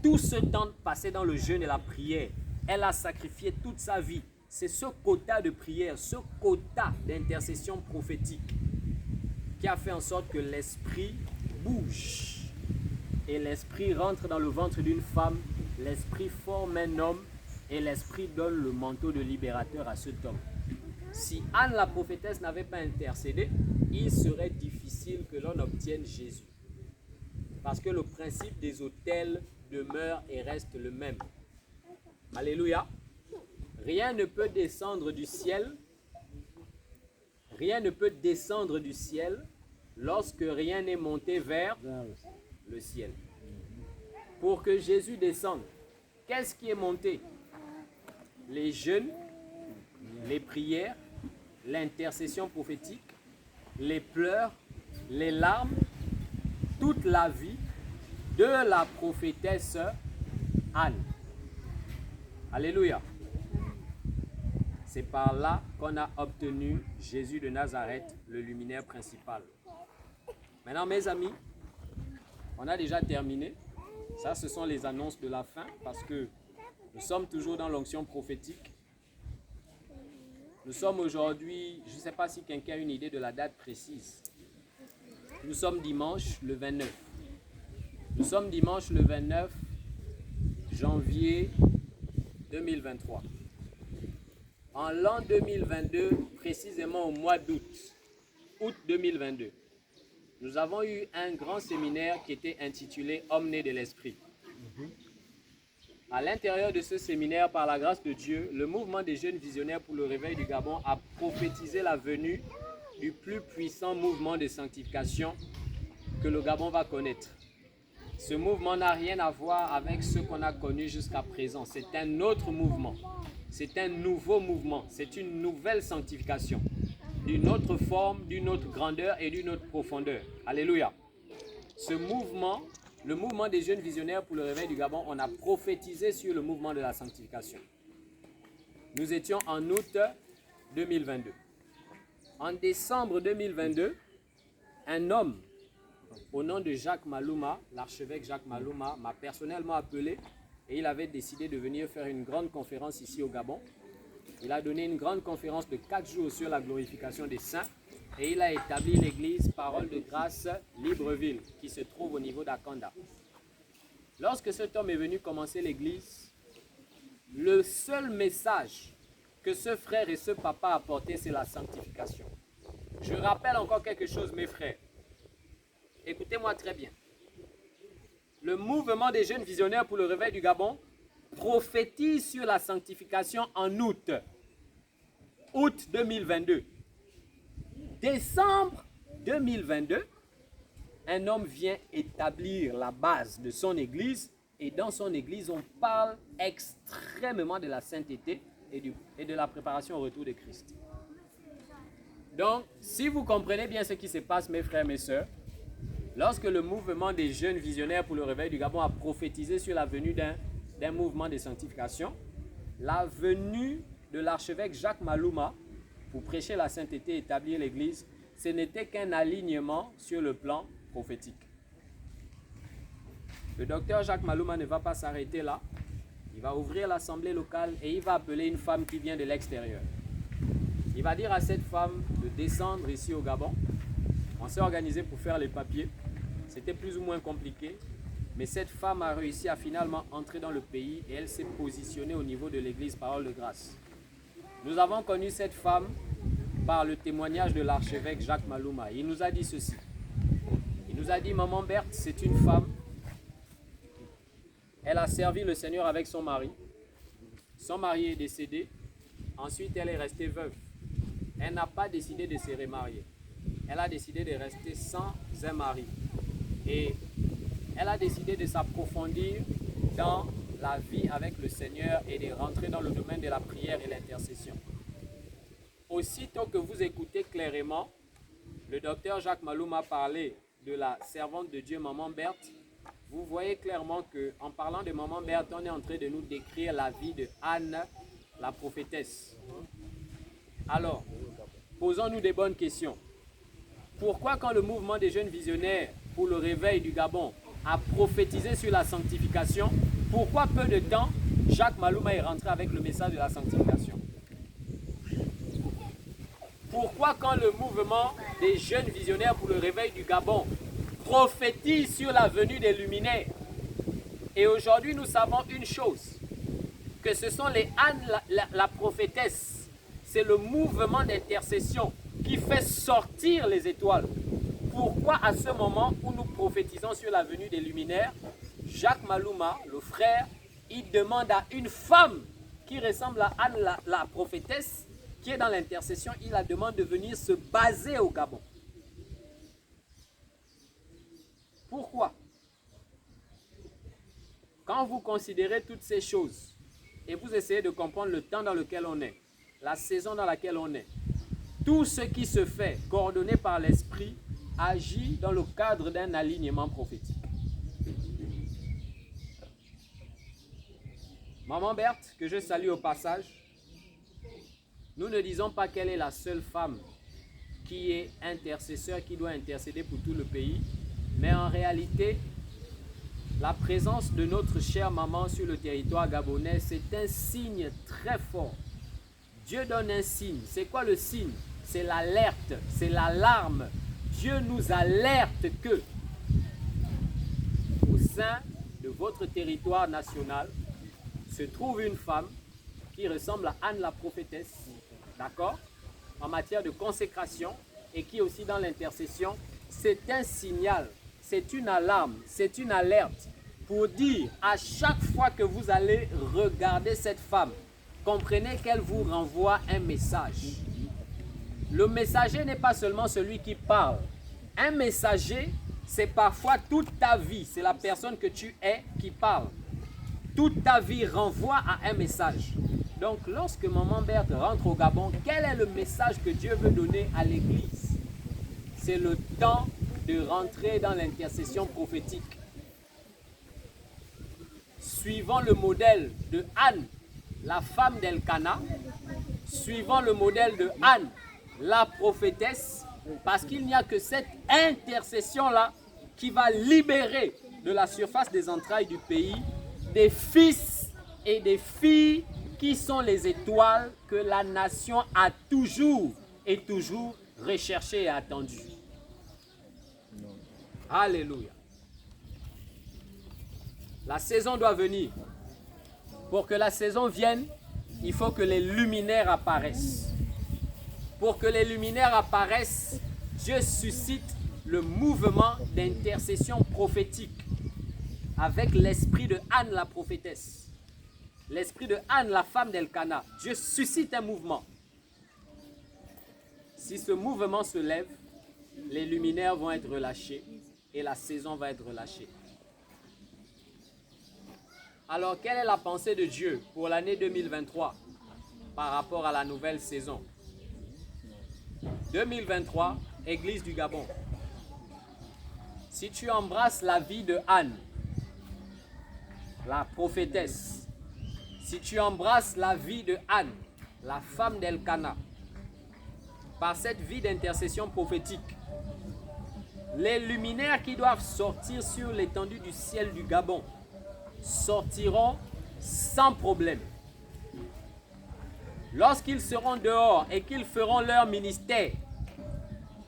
Tout ce temps passé dans le jeûne et la prière, elle a sacrifié toute sa vie. C'est ce quota de prière, ce quota d'intercession prophétique qui a fait en sorte que l'esprit bouge. Et l'esprit rentre dans le ventre d'une femme, l'esprit forme un homme et l'esprit donne le manteau de libérateur à cet homme. Si Anne la prophétesse n'avait pas intercédé, il serait difficile que l'on obtienne Jésus. Parce que le principe des autels demeure et reste le même. Alléluia. Rien ne peut descendre du ciel. Rien ne peut descendre du ciel lorsque rien n'est monté vers le ciel. Pour que Jésus descende, qu'est-ce qui est monté? Les jeûnes, les prières, l'intercession prophétique, les pleurs, les larmes, toute la vie de la prophétesse Anne. Alléluia. C'est par là qu'on a obtenu Jésus de Nazareth, le luminaire principal. Maintenant, mes amis, on a déjà terminé. Ça, ce sont les annonces de la fin parce que nous sommes toujours dans l'onction prophétique. Nous sommes aujourd'hui, je ne sais pas si quelqu'un a une idée de la date précise. Nous sommes dimanche le 29. Nous sommes dimanche le 29 janvier 2023. En l'an 2022, précisément au mois d'août, août 2022, nous avons eu un grand séminaire qui était intitulé « Homme né de l'Esprit ». À l'intérieur de ce séminaire, par la grâce de Dieu, le mouvement des jeunes visionnaires pour le réveil du Gabon a prophétisé la venue du plus puissant mouvement de sanctification que le Gabon va connaître. Ce mouvement n'a rien à voir avec ce qu'on a connu jusqu'à présent. C'est un autre mouvement. C'est un nouveau mouvement. C'est une nouvelle sanctification. D'une autre forme, d'une autre grandeur et d'une autre profondeur. Alléluia. Ce mouvement, le mouvement des jeunes visionnaires pour le réveil du Gabon, on a prophétisé sur le mouvement de la sanctification. Nous étions en août 2022. En décembre 2022, un homme au nom de Jacques Malouma, l'archevêque Jacques Malouma, m'a personnellement appelé et il avait décidé de venir faire une grande conférence ici au Gabon. Il a donné une grande conférence de 4 jours sur la glorification des saints et il a établi l'église Parole de Grâce Libreville qui se trouve au niveau d'Akanda. Lorsque cet homme est venu commencer l'église, le seul message que ce frère et ce papa apportaient, c'est la sanctification. Je rappelle encore quelque chose, mes frères. Écoutez-moi très bien. Le mouvement des jeunes visionnaires pour le réveil du Gabon prophétise sur la sanctification en août. Août 2022. Décembre 2022, un homme vient établir la base de son église et dans son église, on parle extrêmement de la sainteté et de la préparation au retour de Christ. Donc, si vous comprenez bien ce qui se passe, mes frères, mes sœurs, lorsque le mouvement des jeunes visionnaires pour le réveil du Gabon a prophétisé sur la venue d'un mouvement de sanctification, la venue de l'archevêque Jacques Malouma pour prêcher la sainteté et établir l'église, ce n'était qu'un alignement sur le plan prophétique. Le docteur Jacques Malouma ne va pas s'arrêter là. Il va ouvrir l'assemblée locale et il va appeler une femme qui vient de l'extérieur. Il va dire à cette femme de descendre ici au Gabon. On s'est organisé pour faire les papiers. C'était plus ou moins compliqué. Mais cette femme a réussi à finalement entrer dans le pays et elle s'est positionnée au niveau de l'église Parole de Grâce. Nous avons connu cette femme par le témoignage de l'archevêque Jacques Malouma. Il nous a dit ceci. Il nous a dit, maman Berthe, c'est une femme. Elle a servi le Seigneur avec son mari. Son mari est décédé. Ensuite, elle est restée veuve. Elle n'a pas décidé de se remarier. Elle a décidé de rester sans un mari. Et elle a décidé de s'approfondir dans la vie avec le Seigneur et de rentrer dans le domaine de la prière et l'intercession. Aussitôt que vous écoutez clairement, le docteur Jacques Malouma parlait de la servante de Dieu, maman Berthe. Vous voyez clairement qu'en parlant de maman Berthe, on est en train de nous décrire la vie de Anne, la prophétesse. Alors, posons-nous des bonnes questions. Pourquoi quand le mouvement des jeunes visionnaires pour le réveil du Gabon a prophétisé sur la sanctification, pourquoi peu de temps Jacques Malouma est rentré avec le message de la sanctification? Pourquoi quand le mouvement des jeunes visionnaires pour le réveil du Gabon prophétise sur la venue des luminaires? Et aujourd'hui nous savons une chose, que ce sont les Anne la prophétesse, c'est le mouvement d'intercession qui fait sortir les étoiles. Pourquoi à ce moment où nous prophétisons sur la venue des luminaires, Jacques Malouma, le frère, il demande à une femme qui ressemble à Anne, la prophétesse, qui est dans l'intercession, il la demande de venir se baser au Gabon. Pourquoi? Quand vous considérez toutes ces choses et vous essayez de comprendre le temps dans lequel on est, la saison dans laquelle on est, tout ce qui se fait, coordonné par l'Esprit, agit dans le cadre d'un alignement prophétique. Maman Berthe, que je salue au passage, nous ne disons pas qu'elle est la seule femme qui est intercesseur, qui doit intercéder pour tout le pays, mais en réalité, la présence de notre chère maman sur le territoire gabonais, c'est un signe très fort. Dieu donne un signe. C'est quoi le signe? C'est l'alerte, c'est l'alarme. Dieu nous alerte que, au sein de votre territoire national, se trouve une femme qui ressemble à Anne la prophétesse, d'accord, en matière de consécration et qui aussi dans l'intercession. C'est un signal, c'est une alarme, c'est une alerte pour dire à chaque fois que vous allez regarder cette femme, comprenez qu'elle vous renvoie un message. Le messager n'est pas seulement celui qui parle. Un messager, c'est parfois toute ta vie, c'est la personne que tu es qui parle. Toute ta vie renvoie à un message. Donc, lorsque Maman Berthe rentre au Gabon, quel est le message que Dieu veut donner à l'Église? C'est le temps de rentrer dans l'intercession prophétique. Suivant le modèle de Anne, la femme d'Elkana, suivant le modèle de Anne, la prophétesse, parce qu'il n'y a que cette intercession-là qui va libérer de la surface des entrailles du pays des fils et des filles qui sont les étoiles que la nation a toujours et toujours recherchées et attendues. Alléluia. La saison doit venir. Pour que la saison vienne, il faut que les luminaires apparaissent. Pour que les luminaires apparaissent, Dieu suscite le mouvement d'intercession prophétique avec l'esprit de Anne la prophétesse. L'esprit de Anne, la femme d'Elkana. Dieu suscite un mouvement. Si ce mouvement se lève, les luminaires vont être relâchés et la saison va être relâchée. Alors, quelle est la pensée de Dieu pour l'année 2023 par rapport à la nouvelle saison? 2023, Église du Gabon. Si tu embrasses la vie de Anne, la prophétesse, si tu embrasses la vie de Anne, la femme d'Elkana, par cette vie d'intercession prophétique, les luminaires qui doivent sortir sur l'étendue du ciel du Gabon sortiront sans problème. Lorsqu'ils seront dehors et qu'ils feront leur ministère,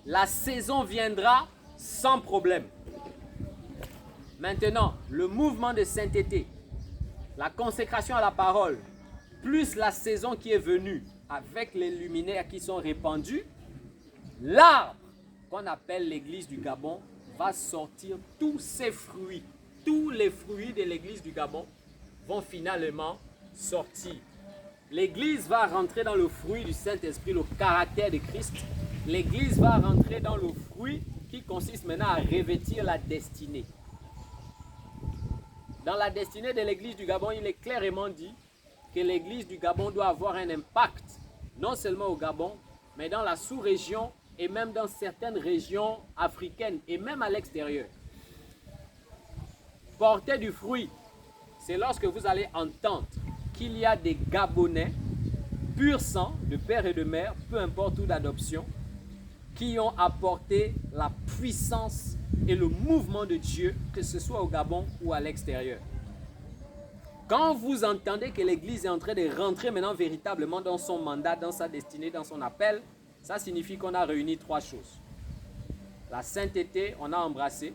la saison viendra sans problème. Maintenant, le mouvement de sainteté, la consécration à la parole, plus la saison qui est venue avec les luminaires qui sont répandus, l'arbre qu'on appelle l'église du Gabon va sortir tous ses fruits. Tous les fruits de l'église du Gabon vont finalement sortir. L'église va rentrer dans le fruit du Saint-Esprit, le caractère de Christ. L'église va rentrer dans le fruit qui consiste maintenant à revêtir la destinée. Dans la destinée de l'église du Gabon, il est clairement dit que l'église du Gabon doit avoir un impact, non seulement au Gabon, mais dans la sous-région et même dans certaines régions africaines et même à l'extérieur. Porter du fruit, c'est lorsque vous allez entendre qu'il y a des Gabonais, pur sang, de père et de mère, peu importe où d'adoption, qui ont apporté la puissance et le mouvement de Dieu, que ce soit au Gabon ou à l'extérieur. Quand vous entendez que l'Église est en train de rentrer maintenant véritablement dans son mandat, dans sa destinée, dans son appel, ça signifie qu'on a réuni trois choses. La sainteté, on a embrassé.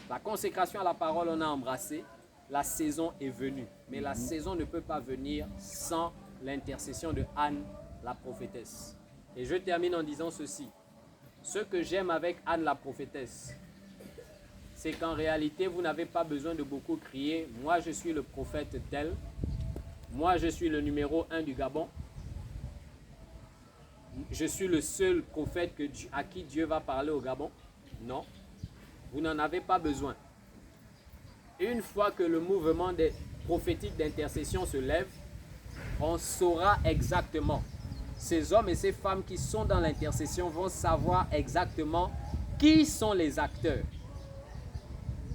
La consécration à la parole, on a embrassé. La saison est venue. Mais la saison ne peut pas venir sans l'intercession de Anne, la prophétesse. Et je termine en disant ceci. Ce que j'aime avec Anne, la prophétesse, c'est qu'en réalité, vous n'avez pas besoin de beaucoup crier. Moi, je suis le prophète tel. Moi, je suis le numéro 1 du Gabon. Je suis le seul prophète à qui Dieu va parler au Gabon. Non, vous n'en avez pas besoin. Une fois que le mouvement des prophétiques d'intercession se lève, on saura exactement. Ces hommes et ces femmes qui sont dans l'intercession vont savoir exactement qui sont les acteurs.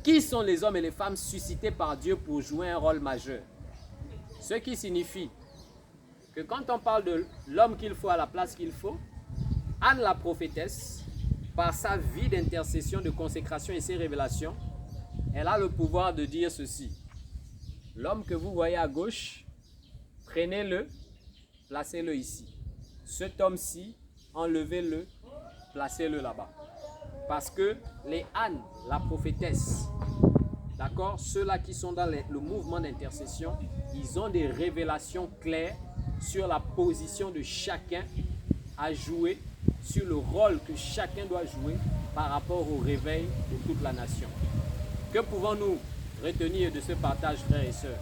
Qui sont les hommes et les femmes suscités par Dieu pour jouer un rôle majeur. Ce qui signifie que quand on parle de l'homme qu'il faut à la place qu'il faut, Anne la prophétesse, par sa vie d'intercession, de consécration et ses révélations, elle a le pouvoir de dire ceci. L'homme que vous voyez à gauche, prenez-le, placez-le ici. Cet homme-ci, enlevez-le, placez-le là-bas. Parce que les Anne, la prophétesse, d'accord, ceux-là qui sont dans le mouvement d'intercession, ils ont des révélations claires sur la position de chacun à jouer, sur le rôle que chacun doit jouer par rapport au réveil de toute la nation. Que pouvons-nous retenir de ce partage, frères et sœurs?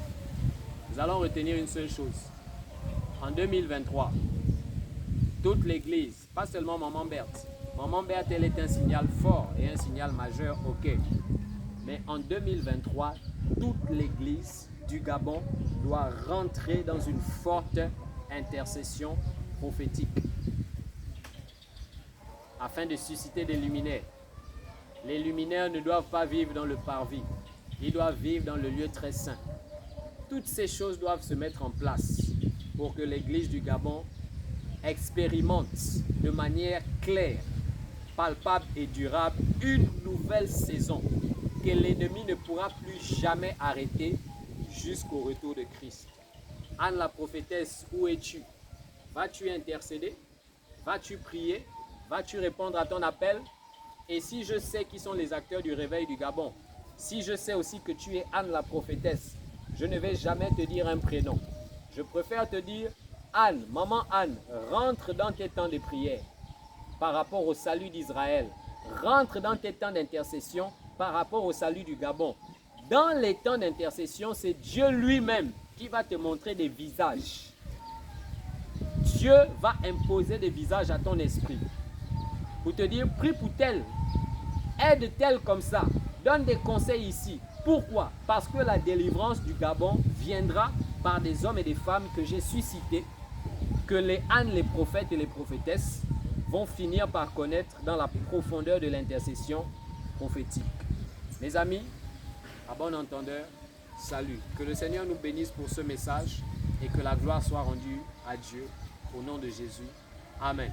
Nous allons retenir une seule chose. En 2023, toute l'Église, pas seulement Maman Berthe. Maman Berthe, elle est un signal fort et un signal majeur, ok. Mais en 2023, toute l'Église du Gabon doit rentrer dans une forte intercession prophétique afin de susciter des luminaires. Les luminaires ne doivent pas vivre dans le parvis, ils doivent vivre dans le lieu très saint. Toutes ces choses doivent se mettre en place pour que l'Église du Gabon expérimente de manière claire, palpable et durable une nouvelle saison que l'ennemi ne pourra plus jamais arrêter jusqu'au retour de Christ. Anne la prophétesse, où es-tu? Vas-tu intercéder? Vas-tu prier? Vas-tu répondre à ton appel? Et si je sais qui sont les acteurs du réveil du Gabon, si je sais aussi que tu es Anne la prophétesse, je ne vais jamais te dire un prénom. Je préfère te dire Anne, maman Anne, rentre dans tes temps de prière par rapport au salut d'Israël. Rentre dans tes temps d'intercession par rapport au salut du Gabon. Dans les temps d'intercession, c'est Dieu lui-même qui va te montrer des visages. Dieu va imposer des visages à ton esprit. Pour te dire, prie pour tel, aide tel comme ça, donne des conseils ici. Pourquoi? Parce que la délivrance du Gabon viendra par des hommes et des femmes que j'ai suscités, que les Anne, les prophètes et les prophétesses vont finir par connaître dans la profondeur de l'intercession prophétique. Mes amis, à bon entendeur, salut. Que le Seigneur nous bénisse pour ce message et que la gloire soit rendue à Dieu. Au nom de Jésus. Amen.